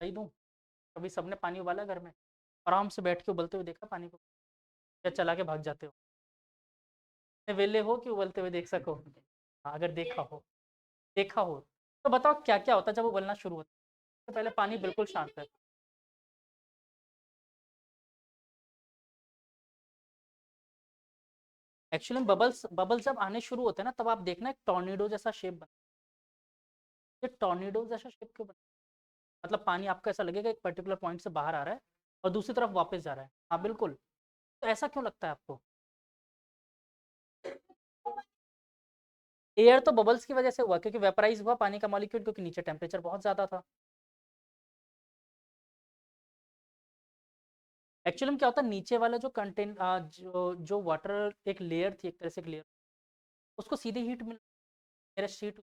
सही दूँ, कभी सबने पानी उबाला घर में, आराम से बैठ के उबलते हुए देखा पानी को, या चला के भाग जाते हो? वेले हो कि उबलते हुए देख सको? हाँ, अगर देखा हो, देखा हो तो बताओ क्या क्या होता है जब उबलना शुरू होता है? तो पहले पानी बिल्कुल शांत है, एक्चुअली बबल्स बबल्स जब आने शुरू होते हैं ना, तब आप देखना एक टॉर्नेडो जैसा शेप बना, ये टॉर्नेडो जैसा शेप क्यों बना? मतलब पानी आपको ऐसा लगेगा एक पर्टिकुलर पॉइंट से बाहर आ रहा है और दूसरी तरफ वापस जा रहा है, हाँ बिल्कुल। तो ऐसा क्यों लगता है आपको? एयर तो बबल्स की वजह से हुआ, क्योंकि वेपराइज हुआ पानी का मॉलिक्यूल, क्योंकि नीचे टेम्परेचर बहुत ज्यादा था। एक्चुअली में क्या होता है, नीचे वाला जो कंटेंट जो वाटर एक लेयर थी, एक तरह से एक लेयर, उसको सीधी हीट मिल, मेरा शीट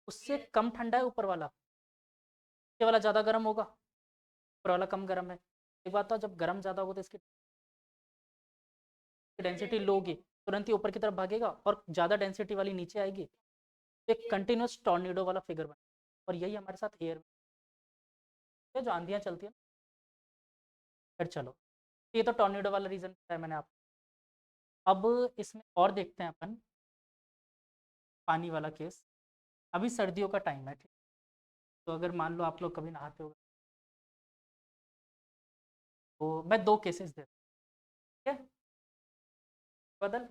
उससे कम ठंडा है ऊपर वाला, नीचे वाला ज़्यादा गर्म होगा, ऊपर वाला कम गर्म है। एक बात तो, जब गर्म ज़्यादा होगा तो इसकी डेंसिटी लो होगी, तुरंत ही ऊपर की तरफ भागेगा, और ज़्यादा डेंसिटी वाली नीचे आएगी, तो एक कंटिन्यूस टॉर्नेडो वाला फिगर बना। और यही हमारे साथ एयर में जो आंधियाँ चलती है। फिर चलो, ये तो टॉर्नेडो वाला रीज़न बताया मैंने आप। अब इसमें और देखते हैं अपन पानी वाला केस। अभी सर्दियों का टाइम है, ठीक। तो अगर मान लो आप लोग कभी नहाते हो, तो मैं दो केसेस देता हूँ, ठीक है। बदल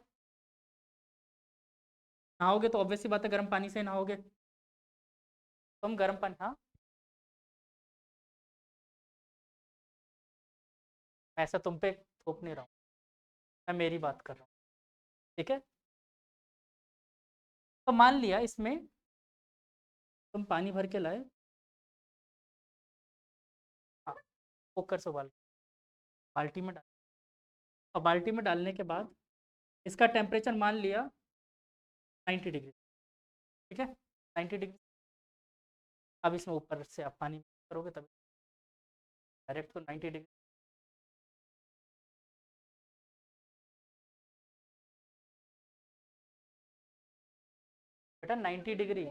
नहाओगे तो ऑब्वियस सी बात है गर्म पानी से नहाओगे, तो हम गर्म पानी, हाँ मैं ऐसा तुम पे थोप नहीं रहा हूँ, मैं मेरी बात कर रहा हूँ, ठीक है। तो मान लिया इसमें तुम पानी भर के लाए, हाँ, कुकर से उबाल, बाल्टी में डाल, और बाल्टी में डालने के बाद इसका टेम्परेचर मान लिया 90 डिग्री, ठीक है, 90 डिग्री। अब इसमें ऊपर से आप पानी करोगे तब डायरेक्ट तो 90 डिग्री, बेटा 90 डिग्री,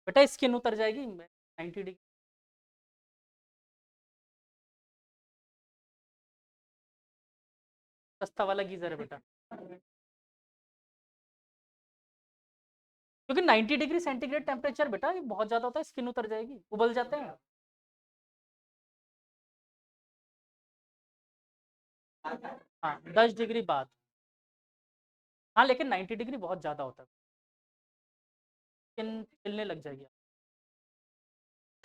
बेटा स्किन उतर जाएगी 90 डिग्री। सस्ता वाला गीजर है बेटा, क्योंकि 90 डिग्री सेंटीग्रेड टेम्परेचर बेटा ये बहुत ज्यादा होता है, स्किन उतर जाएगी, उबल जाते हैं। हाँ 10 डिग्री बाद, हाँ लेकिन 90 डिग्री बहुत ज्यादा होता है, स्किन खिलने लग जाएगी,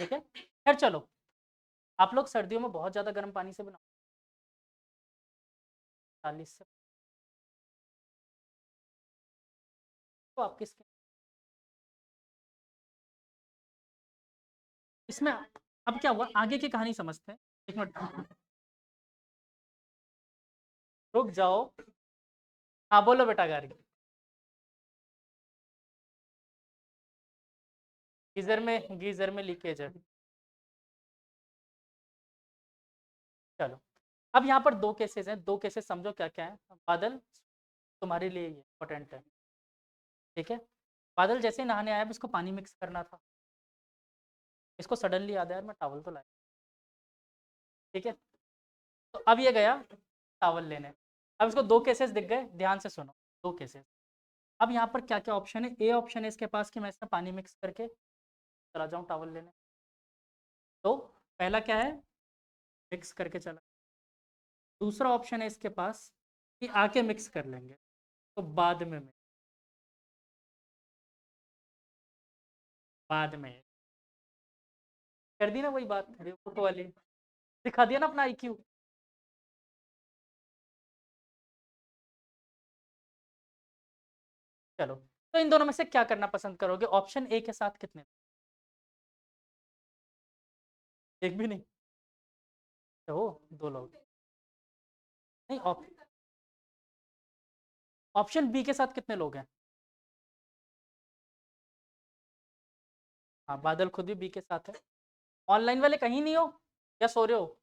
ठीक है। खैर चलो, आप लोग सर्दियों में बहुत ज़्यादा गर्म पानी से बनाओ 40 से, तो आपकी स्किन इसमें। अब क्या हुआ आगे की कहानी समझते हैं, एक मिनट रुक जाओ। हाँ बोलो बेटा गार्गी। गीजर में लीकेज है। चलो अब यहाँ पर दो केसेस हैं, दो केसेस समझो क्या क्या है। बादल तुम्हारे लिए ये इंपॉर्टेंट है, ठीक है। बादल जैसे ही नहाने आया, अब इसको पानी मिक्स करना था। इसको सडनली याद है यार मैं टॉवल तो लाया, ठीक है। तो अब ये गया टॉवल लेने। अब इसको दो केसेस दिख गए, ध्यान से सुनो, दो केसेस। अब यहाँ पर क्या क्या ऑप्शन है, ए ऑप्शन है इसके पास कि मैं इसमें पानी मिक्स करके चला जाऊँ टॉवल लेने। तो पहला क्या है, मिक्स करके चला। दूसरा ऑप्शन है इसके पास कि आके मिक्स कर लेंगे, तो बाद में कर दी ना वही बात बेवकूफ वाली, दिखा दिया ना अपना आईक्यू। चलो तो इन दोनों में से क्या करना पसंद करोगे, ऑप्शन ए के साथ कितने, एक भी नहीं। तो दो लोग नहीं, ऑप्शन बी के साथ कितने लोग हैं। हाँ बादल खुद भी बी के साथ है। ऑनलाइन वाले कहीं नहीं हो या सो रहे हो।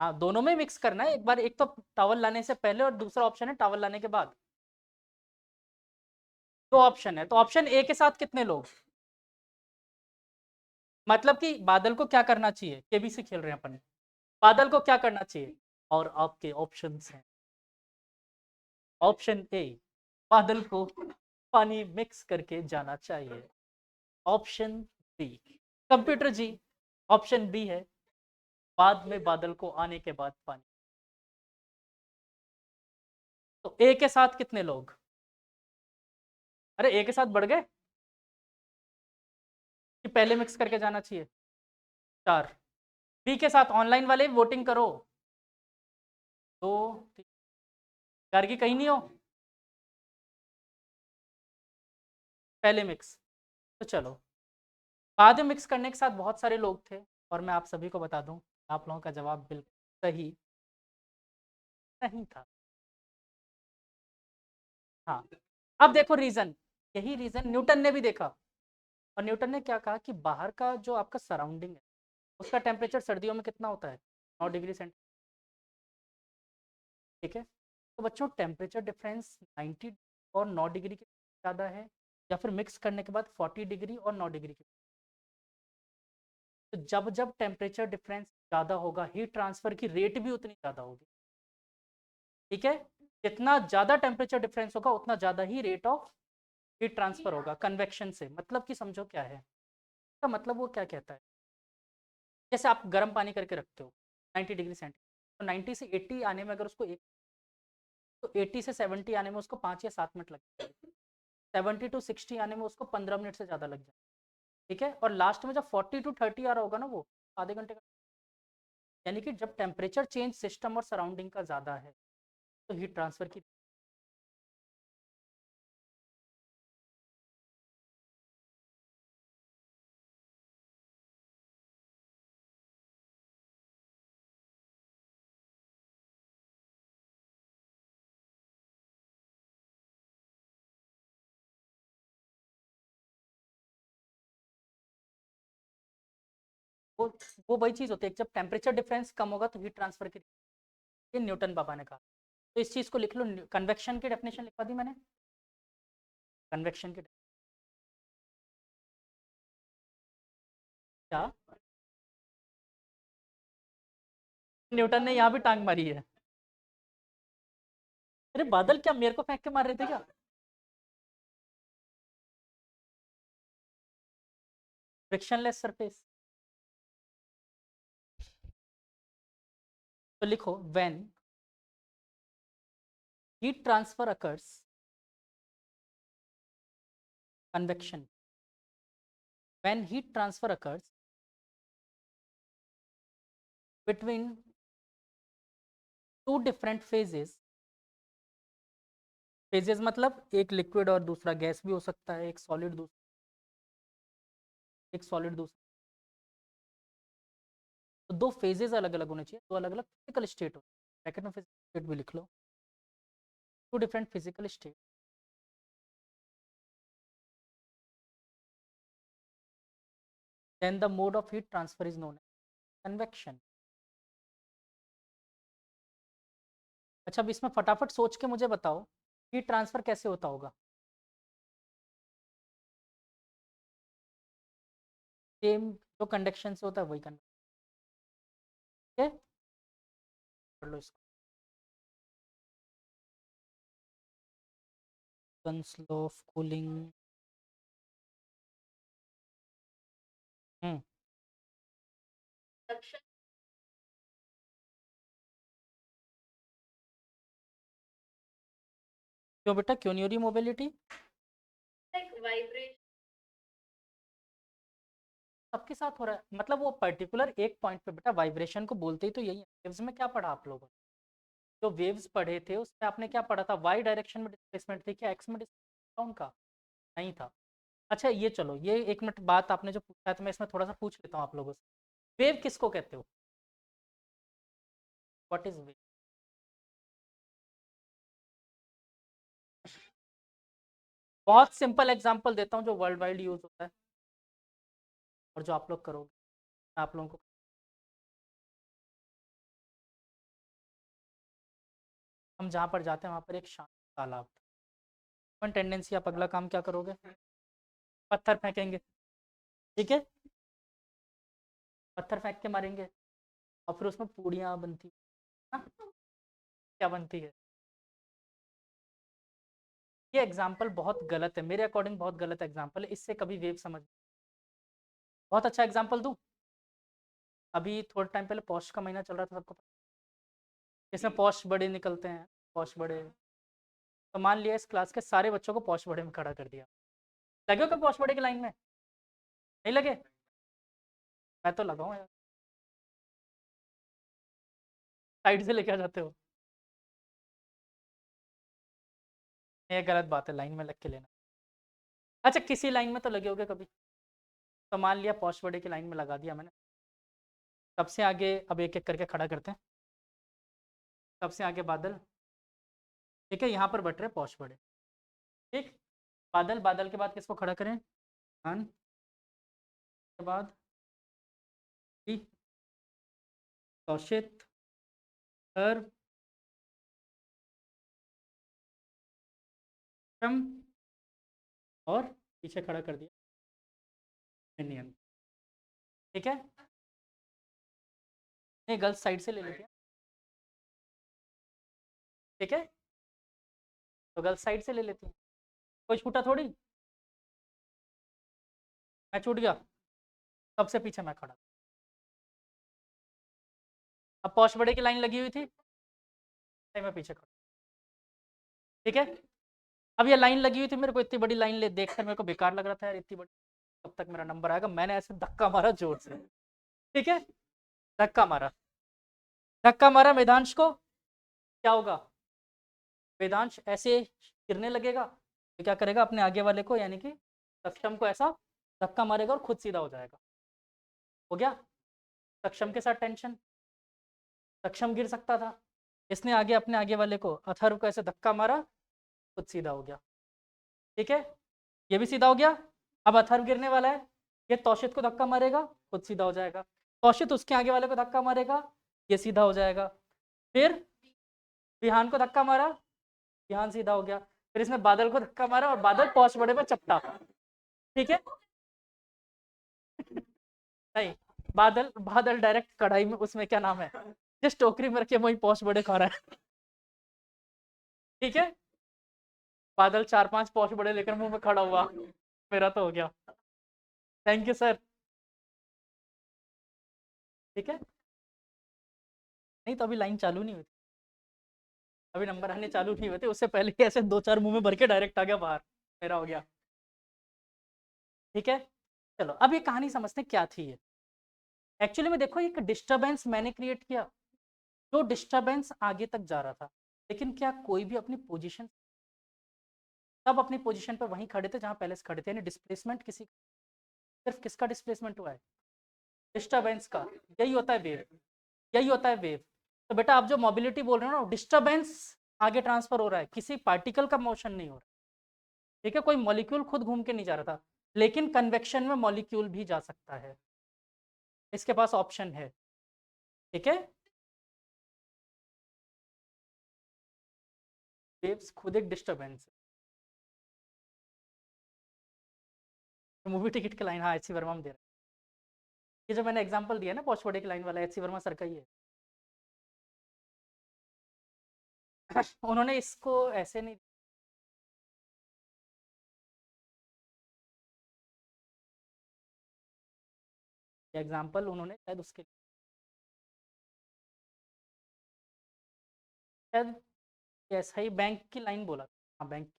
हाँ दोनों में मिक्स करना है एक बार, एक तो टॉवल लाने से पहले और दूसरा ऑप्शन है टॉवल लाने के बाद। दो ऑप्शन है, तो ऑप्शन ए के साथ कितने लोग, मतलब कि बादल को क्या करना चाहिए, केबीसी खेल रहे हैं अपन, बादल को क्या करना चाहिए। और आपके ऑप्शंस हैं, ऑप्शन ए बादल को पानी मिक्स करके जाना चाहिए, ऑप्शन बी कंप्यूटर जी ऑप्शन बी है बाद में बादल को आने के बाद पानी। तो ए के साथ कितने लोग, अरे ए के साथ बढ़ गए कि पहले मिक्स करके जाना चाहिए, चार। बी के साथ ऑनलाइन वाले वोटिंग करो, दो तीन। गार्गी कहीं नहीं हो, पहले मिक्स। तो चलो बाद में मिक्स करने के साथ बहुत सारे लोग थे, और मैं आप सभी को बता दूं आप लोगों का जवाब बिल्कुल सही नहीं था। हाँ अब देखो रीजन, यही रीजन न्यूटन ने भी देखा। और न्यूटन ने क्या कहा कि बाहर का जो आपका सराउंडिंग है उसका टेम्परेचर सर्दियों में कितना होता है, 9 डिग्री सेंटीग्रेड, ठीक है। तो बच्चों टेम्परेचर डिफरेंस 90 और 9 डिग्री के ज़्यादा है, या फिर मिक्स करने के बाद 40 डिग्री और 9 डिग्री के। तो जब जब टेम्परेचर डिफरेंस ज़्यादा होगा हीट ट्रांसफर की रेट भी उतनी ज़्यादा होगी, ठीक है। जितना ज़्यादा टेम्परेचर डिफरेंस होगा उतना ज़्यादा ही रेट ऑफ हीट ट्रांसफर होगा कन्वेक्शन से। मतलब कि समझो क्या है इसका मतलब, वो क्या कहता है, जैसे आप गर्म पानी करके रखते हो 90 डिग्री सेंटीग्रेड, तो 90 से 80 आने में अगर उसको एक, तो 80 से 70 आने में उसको 5 या 7 मिनट लगते हैं, 70 to 60 आने में उसको 15 मिनट से ज़्यादा लग जाए, ठीक है। और लास्ट में जब 40 to 30 आ रहा होगा ना वो आधे घंटे का। यानी कि जब टेम्परेचर चेंज सिस्टम और सराउंडिंग का ज़्यादा है तो हीट ट्रांसफर की। वो वो वही चीज़ होती है, जब टेम्परेचर डिफरेंस कम होगा तो हीट ट्रांसफर की, ये न्यूटन बाबा ने कहा। तो इस चीज़ को लिख लो, कन्वेक्शन की डेफिनेशन लिखवा दी मैंने, कन्वेक्शन की क्या, न्यूटन ने यहाँ भी टांग मारी है। अरे बादल क्या मेरे को फेंक के मार रहे थे क्या। फ्रिक्शनलेस सरफेस, तो लिखो when heat transfer occurs, convection, when heat transfer occurs between two different phases, phases मतलब एक लिक्विड और दूसरा गैस भी हो सकता है, एक सॉलिड दूसरा, एक सॉलिड दूसरा, तो दो फेजेस अलग अलग होने चाहिए, दो अलग अलग फिजिकल स्टेट हो, ब्रैकेट में फिजिकल स्टेट भी लिख लो, two different physical state, then the mode of heat transfer is known as convection. अच्छा, अब इसमें फटाफट सोच के मुझे बताओ हीट ट्रांसफर कैसे होता होगा। सेम जो कंडक्शन से होता है वही कंडक्शन, ठीक है, कर लो इसको, लॉ ऑफ कूलिंग। क्यों बेटा, क्यों नहीं हो रही मोबिलिटी? सबके साथ हो रहा है, मतलब वो पर्टिकुलर एक पॉइंट पे बेटा वाइब्रेशन को बोलते ही तो यही है। वेव्स में क्या पढ़ा आप लोगों ने, जो वेव्स पढ़े थे उसमें आपने क्या पढ़ा था, वाई डायरेक्शन में डिस्प्लेसमेंट थी क्या, एक्स में डिस्प्लेसमेंट उनका नहीं था। अच्छा ये चलो, ये एक मिनट बात आपने जो पूछा है तो मैं इसमें थोड़ा सा पूछ लेता हूँ आप लोगों से, वेव किसको कहते हो, व्हाट इज वेव? बहुत सिंपल एग्जांपल देता हूँ जो वर्ल्ड वाइड यूज होता है और जो आप लोग करोगे, आप लोगों को, हम जहाँ पर जाते हैं वहाँ पर एक शांत तालाब था, टेंडेंसी आप अगला काम क्या करोगे, पत्थर फेंकेंगे, ठीक है, पत्थर फेंक के मारेंगे और फिर उसमें पूड़ियाँ बनती है ना? क्या बनती है? ये एग्जाम्पल बहुत गलत है, मेरे अकॉर्डिंग बहुत गलत एग्जाम्पल है, इससे कभी वेव समझ, बहुत अच्छा एग्जाम्पल दूँ, अभी थोड़े टाइम पहले पौष का महीना चल रहा था सबको पता, इसमें पौष बड़े निकलते हैं, पौष बड़े, तो मान लिया इस क्लास के सारे बच्चों को पौष बड़े में खड़ा कर दिया, लगे हो क्या पौष बड़े की लाइन में, नहीं लगे? मैं तो लगाऊं यार, साइड से लेके आ जाते हो, ये गलत बात है, लाइन में लग के लेना। अच्छा किसी लाइन में तो लगे होगे कभी, तो मान लिया पौष बड़े की लाइन में लगा दिया मैंने, सबसे आगे अब एक एक करके खड़ा करते हैं, सबसे आगे बादल, ठीक है, यहाँ पर बट रहे पौष बड़े, ठीक, बादल, बादल के बाद किसको खड़ा करें, धान के बाद तौशित, सर्व, और पीछे खड़ा कर दिया इंडियन, ठीक है, नहीं गर्ल्स साइड से ले लेते हैं, ठीक है, तो गर्ल्स साइड से ले लेते हैं, कोई छूटा थोड़ी, मैं छूट गया, सबसे पीछे मैं खड़ा, अब पौष बड़े की लाइन लगी हुई थी, मैं पीछे खड़ा, ठीक है, अब ये लाइन लगी हुई थी, मेरे को इतनी बड़ी लाइन ले देखकर मेरे को बेकार लग रहा था यार, इतनी बड़ी, कब तक मेरा नंबर आएगा, मैंने ऐसे धक्का मारा जोर से, ठीक है, धक्का मारा, धक्का मारा वेदांश को, क्या होगा, वेदांश ऐसे गिरने लगेगा, तो क्या करेगा, अपने आगे वाले को यानी कि सक्षम को ऐसा धक्का मारेगा और खुद सीधा हो जाएगा, हो गया, सक्षम के साथ टेंशन, सक्षम गिर सकता था, इसने आगे अपने आगे वाले को अथर्व को ऐसे धक्का मारा, खुद सीधा हो गया, ठीक है, ये भी सीधा हो गया, अब अथर्व गिरने वाला है, ये तौशित को धक्का मारेगा, खुद सीधा हो जाएगा, तौशित उसके आगे वाले को धक्का मारेगा, ये सीधा हो जाएगा, फिर विहान को धक्का मारा, विहान सीधा हो गया, फिर इसने बादल को धक्का मारा और बादल पौष बड़े में चपटा, ठीक है, नहीं, बादल, बादल डायरेक्ट कढ़ाई में, उसमें क्या नाम है, जिस टोकरी में रखे वही पौष बड़े खा रहा है, ठीक है, बादल 4-5 पौष बड़े लेकर मुंह में खड़ा हुआ, मेरा तो हो गया, थैंक यू सर, ठीक है, नहीं तो अभी लाइन चालू नहीं हुई थी, अभी नंबर आने चालू नहीं हुए थे, उससे पहले ही ऐसे 2-4 मुंह में भर के डायरेक्ट आ गया बाहर, मेरा हो गया, ठीक है, चलो अब ये कहानी समझते हैं क्या थी ये, एक्चुअली में देखो एक डिस्टरबेंस मैंने क्रिएट किया, जो डिस्टरबेंस आगे तक जा रहा था, लेकिन क्या कोई भी अपनी पोजीशन, सब अपनी पोजीशन पर वहीं खड़े थे जहां पहले से खड़े थे, यानी डिस्प्लेसमेंट किसी, सिर्फ किसका डिस्प्लेसमेंट हुआ है? डिस्टरबेंस का। यही होता है वेव, यही होता है वेव। तो बेटा आप जो मोबिलिटी बोल रहे हो ना, डिस्टरबेंस आगे ट्रांसफर हो रहा है, किसी पार्टिकल का मोशन नहीं हो रहा। ठीक है, कोई मॉलिक्यूल खुद घूम के नहीं जा रहा था, लेकिन कन्वेक्शन में मॉलिक्यूल भी जा सकता है, इसके पास ऑप्शन है। ठीक है, वेव्स खुद एक डिस्टरबेंस है। मूवी टिकट की लाइन, हाँ एच सी वर्मा में दे रहा है। ये जो मैंने एग्जांपल दिया ना पॉस्टबॉडी की लाइन वाला, एच सी वर्मा सर का ही है। उन्होंने इसको ऐसे नहीं, एग्जाम्पल उन्होंने शायद उसके, शायद ऐसा ही बैंक की लाइन बोला था। हाँ बैंक,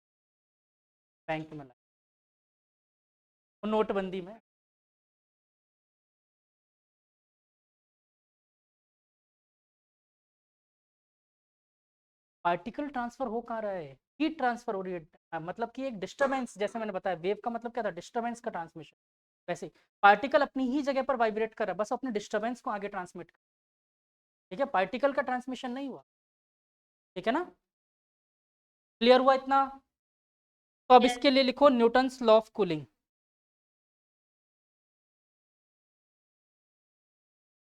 बैंक में लाइन, नोटबंदी में। पार्टिकल ट्रांसफर हो कहाँ रहा है? हीट ट्रांसफर हो रही है। मतलब कि एक डिस्टरबेंस, जैसे मैंने बताया वेव का मतलब क्या था, डिस्टरबेंस का ट्रांसमिशन। वैसे पार्टिकल अपनी ही जगह पर वाइब्रेट कर रहा है, बस अपने डिस्टरबेंस को आगे ट्रांसमिट कर। ठीक है, पार्टिकल का ट्रांसमिशन नहीं हुआ। ठीक है ना, क्लियर हुआ इतना? तो अब इसके लिए लिखो Newton's law of cooling.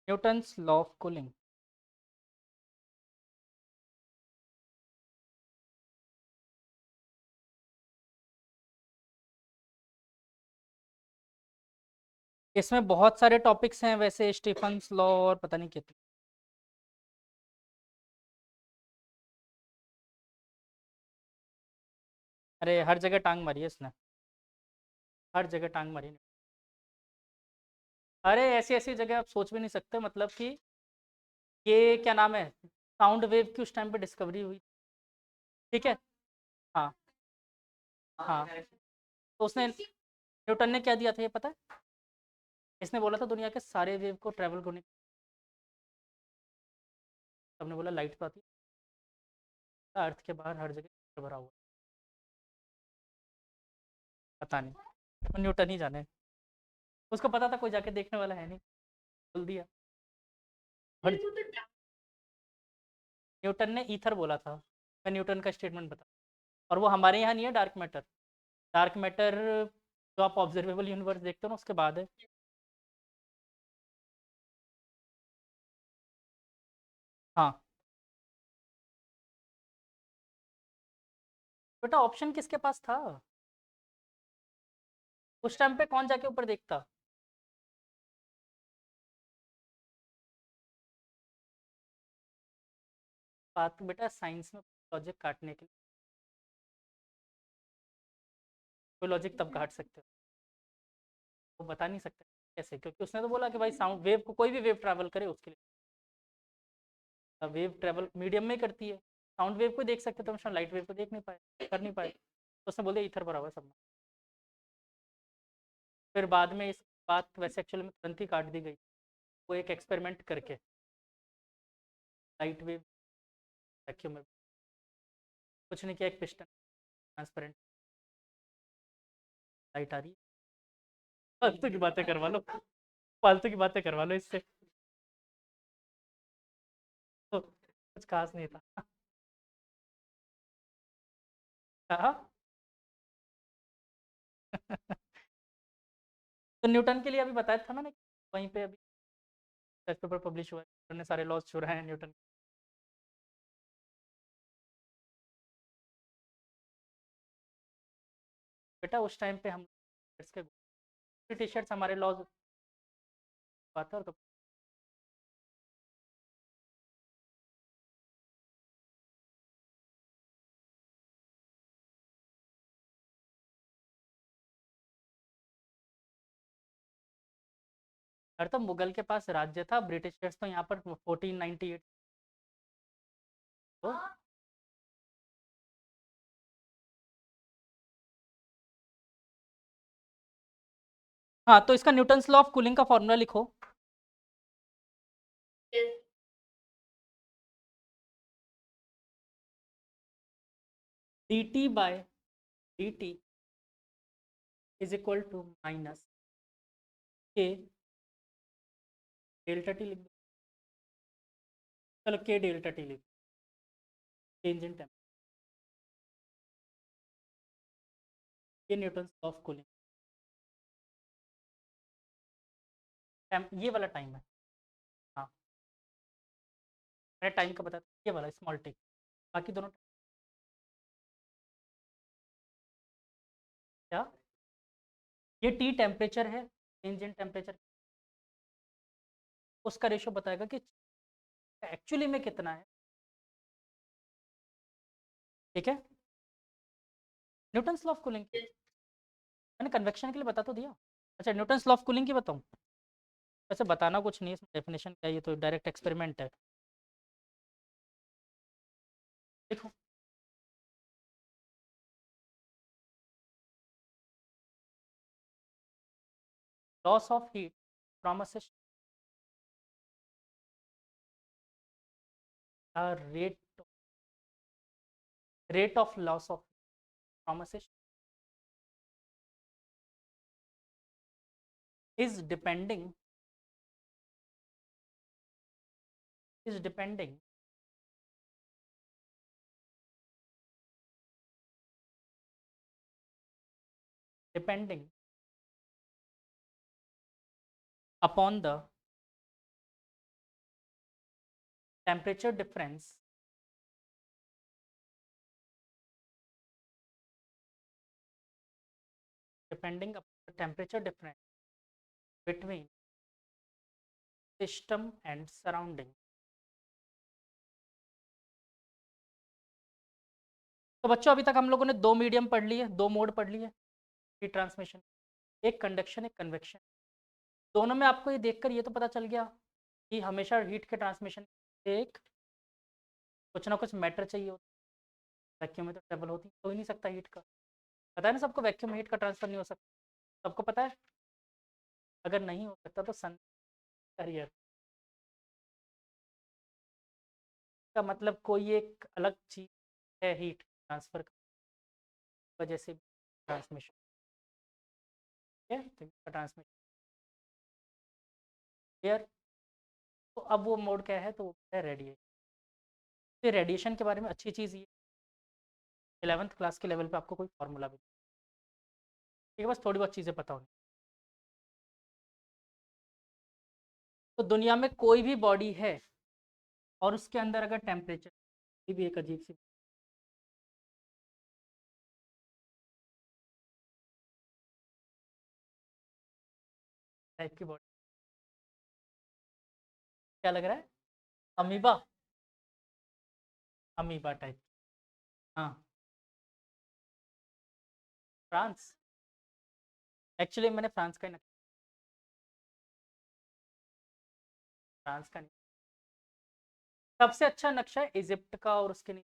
Newton's law of cooling. इसमें बहुत सारे टॉपिक्स हैं वैसे, स्टीफन्स लॉ और पता नहीं कितने। अरे हर जगह टांग मारी है इसने, हर जगह टांग मारी है। अरे ऐसी ऐसी जगह आप सोच भी नहीं सकते, मतलब कि ये क्या नाम है, साउंड वेव की उस टाइम पे डिस्कवरी हुई। ठीक है, हाँ हाँ। तो उसने, न्यूटन ने क्या दिया था ये पता है? इसने बोला था दुनिया के सारे वेव को ट्रेवल करने, सबने बोला लाइट तो आती है अर्थ के बाहर हर जगह भरा हुआ, पता नहीं, तो न्यूटन ही जाने। उसको पता था कोई जाके देखने वाला है नहीं, बोल दिया। और न्यूटन ने ईथर बोला था, मैं न्यूटन का स्टेटमेंट बता, और वो हमारे यहाँ नहीं है, डार्क मैटर। डार्क मैटर जो आप ऑब्जर्वेबल यूनिवर्स देखते हो ना उसके बाद है। हाँ बेटा ऑप्शन किसके पास था? उस टाइम पे कौन जाके ऊपर देखता? बात तो बेटा साइंस में लॉजिक काटने के लिए, कोई लॉजिक तब काट सकते हो, वो बता नहीं सकते कैसे, क्योंकि उसने तो बोला कि भाई साउंड वेव को, कोई भी वेव ट्रैवल करे उसके लिए, वेव ट्रैवल मीडियम में ही करती है। साउंड वेव को देख सकते तो हम लाइट वेव को देख नहीं पाए, कर नहीं पाए, तो उसने बोल दिया ईथर भरा हुआ है सब में। फिर बाद में इस बात वैसे एक्चुअली में तुरंत ही काट दी गई, वो एक एक्सपेरिमेंट करके लाइट वेव वैक्यूम में, कुछ नहीं किया, एक पिस्टन ट्रांसपेरेंट, लाइट आ रही है, फालतू की बातें करवा लो, फालतू की बातें करवा लो इससे, तो कुछ खास नहीं था। हाँ। तो न्यूटन के लिए अभी बताया था मैंने, वहीं पे अभी टेस्ट पेपर पब्लिश हुआ है, न्यूटन ने सारे लॉज छुड़ाए हैं न्यूटन। बेटा उस टाइम पे हम के टी शर्ट्स हमारे लॉज आता और अरे तो मुगल के पास राज्य था, ब्रिटिशर्स तो यहाँ पर 1498, तो हाँ, तो इसका न्यूटन्स लॉ ऑफ कूलिंग का फॉर्मूला लिखो। dt by dt is equal to minus K delta T लिख दो। चलो के डेल्टा टी लिख, चेंज इन टेम्परेचर, ये न्यूटन लॉ ऑफ कूलिंग, ये वाला टाइम है। हाँ मैंने टाइम का बताया था, ये वाला स्मॉल टी, बाकी दोनों क्या, ये टी टेम्परेचर है, चेंज इन टेम्परेचर, उसका रेशो बताएगा कि एक्चुअली में कितना है। ठीक है, न्यूटन्स लॉ ऑफ कूलिंग मैंने कन्वेक्शन के लिए बता तो दिया। अच्छा न्यूटन्स लॉ ऑफ कूलिंग की बताऊँ? वैसे बताना कुछ नहीं है, इसमें डेफिनेशन क्या है, ये तो डायरेक्ट एक्सपेरिमेंट है। देखो loss of heat from a system, rate of loss of from a system is depending depending upon the temperature difference depending upon the temperature difference between system and surrounding। तो बच्चों अभी तक हम लोगों ने दो मीडियम पढ़ लिए, दो मोड पढ़ लिए हीट ट्रांसमिशन, एक कंडक्शन एक कन्वेक्शन। दोनों में आपको ये देखकर ये तो पता चल गया कि हमेशा हीट के ट्रांसमिशन एक कुछ ना कुछ मैटर चाहिए होता है, वैक्यूम में तो ट्रेवल होती हो ही नहीं सकता हीट का, पता है ना सबको, वैक्यूम में हीट का ट्रांसफर नहीं हो सकता, सबको पता है। अगर नहीं हो सकता तो सन करियर का मतलब कोई एक अलग चीज है हीट ट्रांसफर की वजह से ट्रांसमिशन है, तो ट्रांसमिशन एयर। तो अब वो मोड क्या है, तो वो है रेडिएशन। तो रेडिएशन के बारे में अच्छी चीज़ ये 11th क्लास के लेवल पे आपको कोई फॉर्मूला भी ठीक है, बस थोड़ी बहुत चीज़ें पता होनी। तो दुनिया में कोई भी बॉडी है और उसके अंदर अगर टेम्परेचर, ये भी एक अजीब सी टाइप की बॉडी, क्या लग रहा है, अमीबा, अमीबा टाइप। हाँ फ्रांस, एक्चुअली मैंने फ्रांस का ही नक्शा, फ्रांस का नहीं, सबसे अच्छा नक्शा है इजिप्ट का, और उसके नीचे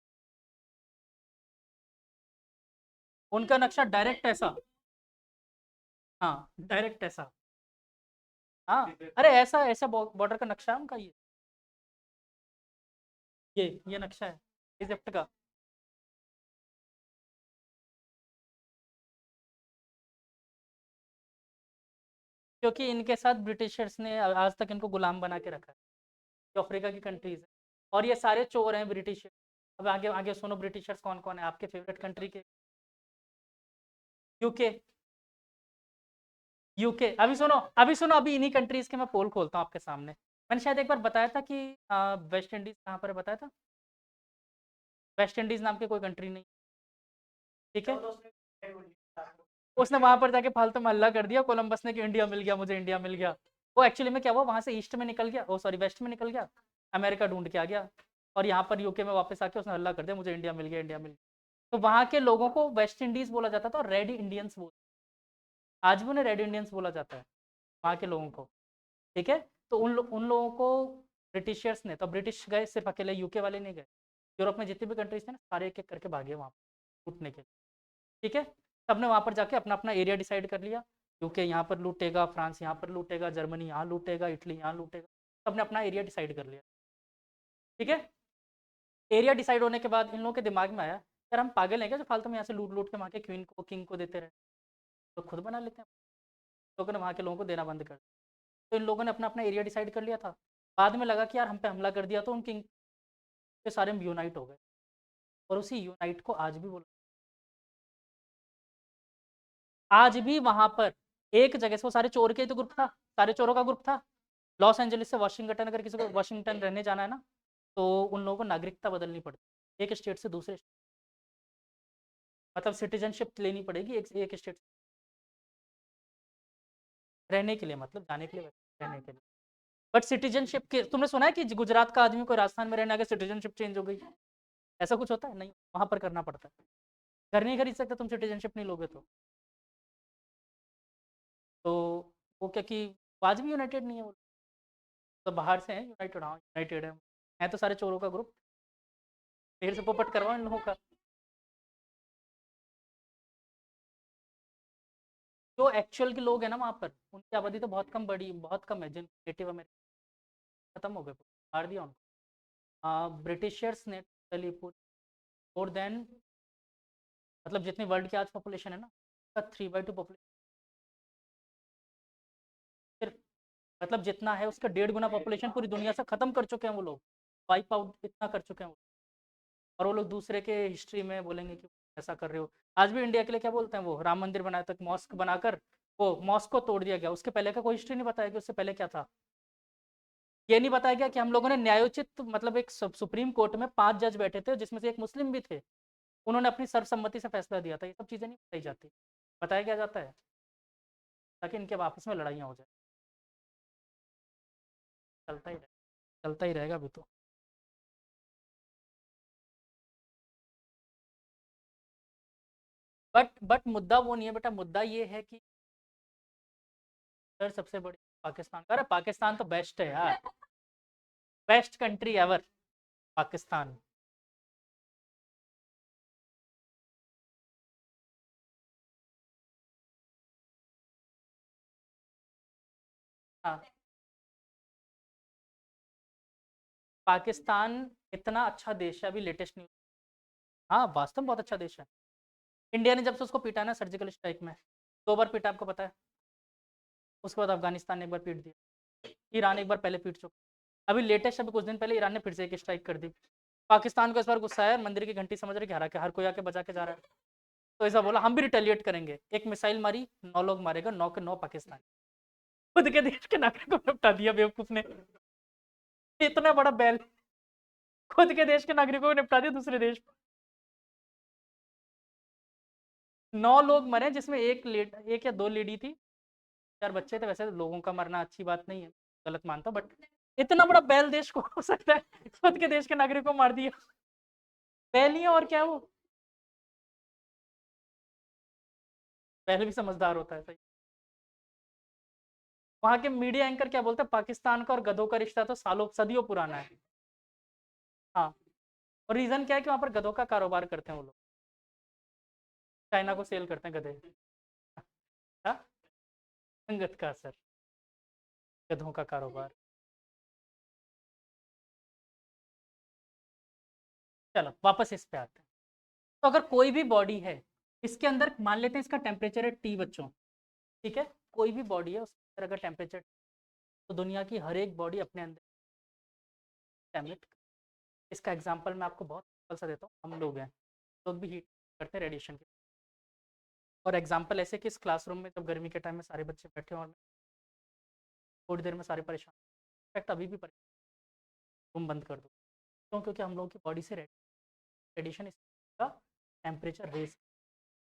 उनका नक्शा डायरेक्ट ऐसा, हाँ डायरेक्ट ऐसा, हाँ अरे ऐसा ऐसा बॉर्डर का नक्शा है उनका, ये नक्शा है इजिप्ट का। क्योंकि इनके साथ ब्रिटिशर्स ने आज तक इनको गुलाम बना के रखा है, जो अफ्रीका की कंट्रीज है, और ये सारे चोर हैं ब्रिटिश। अब आगे आगे सुनो ब्रिटिशर्स कौन कौन है आपके फेवरेट कंट्री के, यूके, यूके, अभी सुनो अभी इन्हीं कंट्रीज के मैं पोल खोलता हूँ आपके सामने। मैंने शायद एक बार बताया था कि वेस्ट इंडीज कहाँ पर है, बताया था, वेस्ट इंडीज नाम की कोई कंट्री नहीं, ठीक है, उसने वहां पर जाके फालतू में हल्ला कर दिया कोलंबस ने कि इंडिया मिल गया मुझे, इंडिया मिल गया। वो एक्चुअली में क्या हुआ, वहां से ईस्ट में निकल गया, ओ सॉरी वेस्ट में निकल गया, अमेरिका ढूंढ के आ गया, और यहाँ पर यूके में वापस आके उसने हल्ला कर दिया मुझे इंडिया मिल गया, इंडिया मिल गया। तो वहां के लोगों को वेस्ट इंडीज बोला जाता था और रेड इंडियंस बोल, आज भी उन्हें रेड इंडियंस बोला जाता है वहाँ के लोगों को। ठीक है, तो उन लोगों को ब्रिटिशर्स ने, तो ब्रिटिश गए सिर्फ अकेले, यूके वाले नहीं गए, यूरोप में जितने भी कंट्रीज थे ना सारे एक एक करके भागे वहाँ पर लूटने के लिए। ठीक है, सबने वहाँ पर जाके अपना अपना एरिया डिसाइड कर लिया, यूके यहाँ पर लूटेगा, फ्रांस यहाँ पर लूटेगा, जर्मनी यहाँ लूटेगा, इटली यहाँ लूटेगा, सबने अपना एरिया डिसाइड कर लिया। ठीक है, एरिया डिसाइड होने के बाद इन लोगों के दिमाग में आया यार हम पागल हैं क्या जो फालतू में यहाँ से लूट लूट के वहाँ के क्वीन को किंग को देते रहे, तो खुद बना लेते हैं। लोगों ने वहाँ के लोगों को देना बंद कर दिया। तो इन लोगों ने अपना अपना एरिया डिसाइड कर लिया था। बाद में लगा कि यार हम पे हमला कर दिया तो उन किंग के सारे यूनाइट हो गए, और उसी यूनाइट को आज भी बोल, आज भी वहां पर एक जगह से वो सारे चोर के ही तो ग्रुप था, सारे चोरों का ग्रुप था। लॉस एंजलिस से वाशिंगटन, अगर किसी को वाशिंगटन रहने जाना है ना, तो उन लोगों को नागरिकता बदलनी पड़ती, एक स्टेट से दूसरे, मतलब सिटीजनशिप लेनी पड़ेगी एक स्टेट रहने के लिए, मतलब जाने के लिए, रहने के लिए। बट सिटीजनशिप के, तुमने सुना है कि गुजरात का आदमी को राजस्थान में रहने आगे सिटीजनशिप चेंज हो गई, ऐसा कुछ होता है? नहीं, वहां पर करना पड़ता है। घर नहीं खरीद सकते तुम सिटीजनशिप नहीं लोगे तो वो क्या कि आज भी यूनाइटेड नहीं है वो, तो बाहर से हैं यूनाइटेड, हाँ यूनाइटेड है तो सारे चोरों का ग्रुप, फिर से पोपट करवाओ इन लोगों का। जो एक्चुअल के लोग हैं ना वहाँ पर, उनकी आबादी तो बहुत कम, बड़ी बहुत कम है, जिन नेटिव अमेरिकन खत्म हो गए, मार दिया उनको। ब्रिटिशर्स ने टोटली मोर देन, मतलब जितनी वर्ल्ड की आज पॉपुलेशन है ना, उसका 3/2 पॉपुलेशन, फिर मतलब जितना है उसका 1.5 गुना पॉपुलेशन पूरी दुनिया से खत्म कर चुके हैं वो लोग, वाइप आउट इतना कर चुके हैं वो। और वो लोग दूसरे के हिस्ट्री में बोलेंगे कि ऐसा कर रहे हो। आज भी इंडिया के लिए क्या बोलते हैं, वो राम मंदिर बनाया तक मॉस्क बनाकर, वो मॉस्क को तोड़ दिया गया, उसके पहले का कोई हिस्ट्री नहीं बताया कि उससे पहले क्या था। ये नहीं बताया गया कि हम लोगों ने न्यायोचित, मतलब एक सुप्रीम कोर्ट में 5 जज बैठे थे जिसमें से एक मुस्लिम भी थे, उन्होंने अपनी सर्वसम्मति से फैसला दिया था। ये सब चीज़ें नहीं बताई जाती, बताया क्या जाता है ताकि इनके आपस में लड़ाइयाँ हो जाए। चलता ही रहेगा, चलता ही रहेगा अभी तो। बट मुद्दा वो नहीं है बेटा, मुद्दा ये है कि सर सबसे बड़ी पाकिस्तान, अरे पाकिस्तान तो बेस्ट है यार, बेस्ट कंट्री एवर, पाकिस्तान। हाँ, पाकिस्तान इतना अच्छा देश है, अभी लेटेस्ट न्यूज, हाँ वास्तव में बहुत अच्छा देश है। इंडिया ने जब से उसको पीटा ना सर्जिकल स्ट्राइक में, 2 बार पीटा, आपको पता है। उसके बाद अफगानिस्तान ने एक बार पीट दिया, ईरान एक बार पहले पीट चुका, अभी लेटेस्ट अभी कुछ दिन पहले ईरान ने फिर से एक स्ट्राइक कर दी। पाकिस्तान को इस बार गुस्सा है, मंदिर की घंटी समझ रहे कि हर कोई आके बजा के जा रहा है, तो ऐसा बोला हम भी रिटेलिएट करेंगे, एक मिसाइल मारी, 9 लोग मारेगा, 9 के 9 पाकिस्तान, खुद के देश के नागरिकों को निपटा दिया बेवकूफ ने, इतना बड़ा बैल, खुद के देश के नागरिकों को निपटा दिया दूसरे देश। 9 लोग मरे जिसमें एक या 2 लेडी थी, 4 बच्चे थे। वैसे तो लोगों का मरना अच्छी बात नहीं है, गलत मानता हूँ, बट इतना बड़ा बैल देश को हो सकता है खुद के देश के नागरिकों को मार दिया। बैल ही है और क्या है वो, बैल भी समझदार होता है, सही। वहां के मीडिया एंकर क्या बोलते हैं, पाकिस्तान का और गधों का रिश्ता तो सालों सदियों पुराना है। हाँ, और रीजन क्या है कि वहां पर गधों का कारोबार करते हैं वो लोग, चाइना को सेल करते हैं गधे। हाँ, संगत का असर, गधों का कारोबार। चलो वापस इस पे आते हैं। तो अगर कोई भी बॉडी है, इसके अंदर मान लेते हैं इसका टेम्परेचर है T बच्चों, ठीक है, कोई भी बॉडी है उसके अंदर अगर टेम्परेचर, तो दुनिया की हर एक बॉडी अपने अंदर एमिट, इसका एग्जांपल मैं आपको बहुत सिंपल सा देता हूँ, हम लोग हैं, लोग भी हीट करते हैं रेडिएशन के। और एग्जांपल ऐसे कि इस क्लासरूम में जब गर्मी के टाइम में सारे बच्चे बैठे हैं और थोड़ी देर में सारे परेशान, इनफैक्ट अभी भी परेशान, रूम बंद कर दो, क्यों? क्योंकि हम लोगों की बॉडी से रेडिएशन का टेम्परेचर रेस,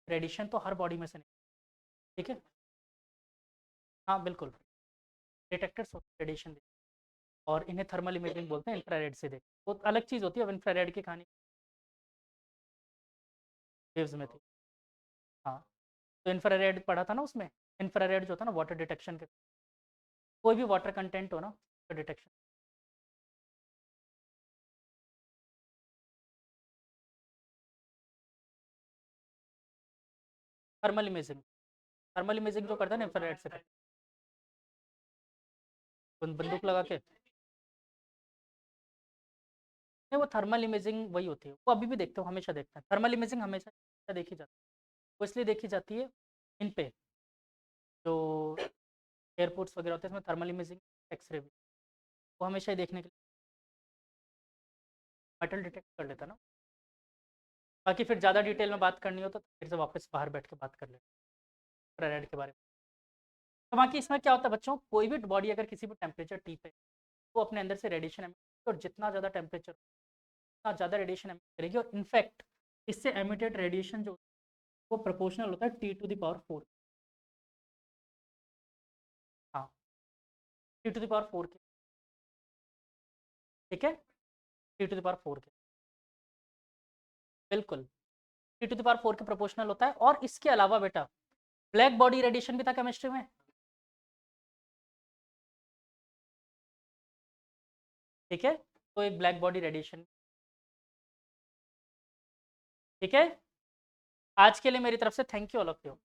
रेडिएशन तो हर बॉडी में से नहीं, ठीक है। हाँ बिल्कुल, डिटेक्टर्स रेडिएशन, और इन्हें थर्मल इमेजिंग बोलते हैं, इंफ्रारेड से देख, वो अलग चीज़ होती है। अब इंफ्रारेड की कहानी वेव्स में थी। हाँ, तो इंफ्रारेड पढ़ा था ना उसमें, इंफ्रारेड जो था ना वाटर डिटेक्शन के, कोई भी वाटर कंटेंट हो ना, उसका detection. Thermal imaging, thermal imaging जो करता है ना इंफ्रारेड से, बंदूक लगा के, नहीं, वो थर्मल इमेजिंग वही होती है, वो अभी भी देखते हो, हमेशा देखते हैं थर्मल इमेजिंग, हमेशा देखी जाती है। वो इसलिए देखी जाती है इन पे जो एयरपोर्ट्स वगैरह होते हैं, इसमें थर्मल इमेजिंग, एक्सरे भी, वो हमेशा ही देखने के लिए मेटल डिटेक्ट कर लेता ना। बाकी फिर ज़्यादा डिटेल में बात करनी हो तो फिर से वापस बाहर बैठ के बात कर लेते हैं रेड के बारे में। तो बाकी इसमें क्या होता है बच्चों, कोई भी बॉडी अगर किसी भी टेम्परेचर टी पे, वो अपने अंदर से रेडिएशन एमिट, और जितना ज़्यादा टेम्परेचर उतना ज़्यादा रेडिएशन एमिट करेगी, और इनफैक्ट इससे एमिटेड रेडिएशन जो वो प्रोपोर्शनल होता है T⁴ हाँ, T⁴ के, ठीक है, T⁴ के, बिल्कुल T⁴ के प्रोपोर्शनल होता है। और इसके अलावा बेटा ब्लैक बॉडी रेडिएशन भी था केमिस्ट्री में, ठीक है, तो एक ब्लैक बॉडी रेडिएशन, ठीक है। आज के लिए मेरी तरफ से thank you all of you.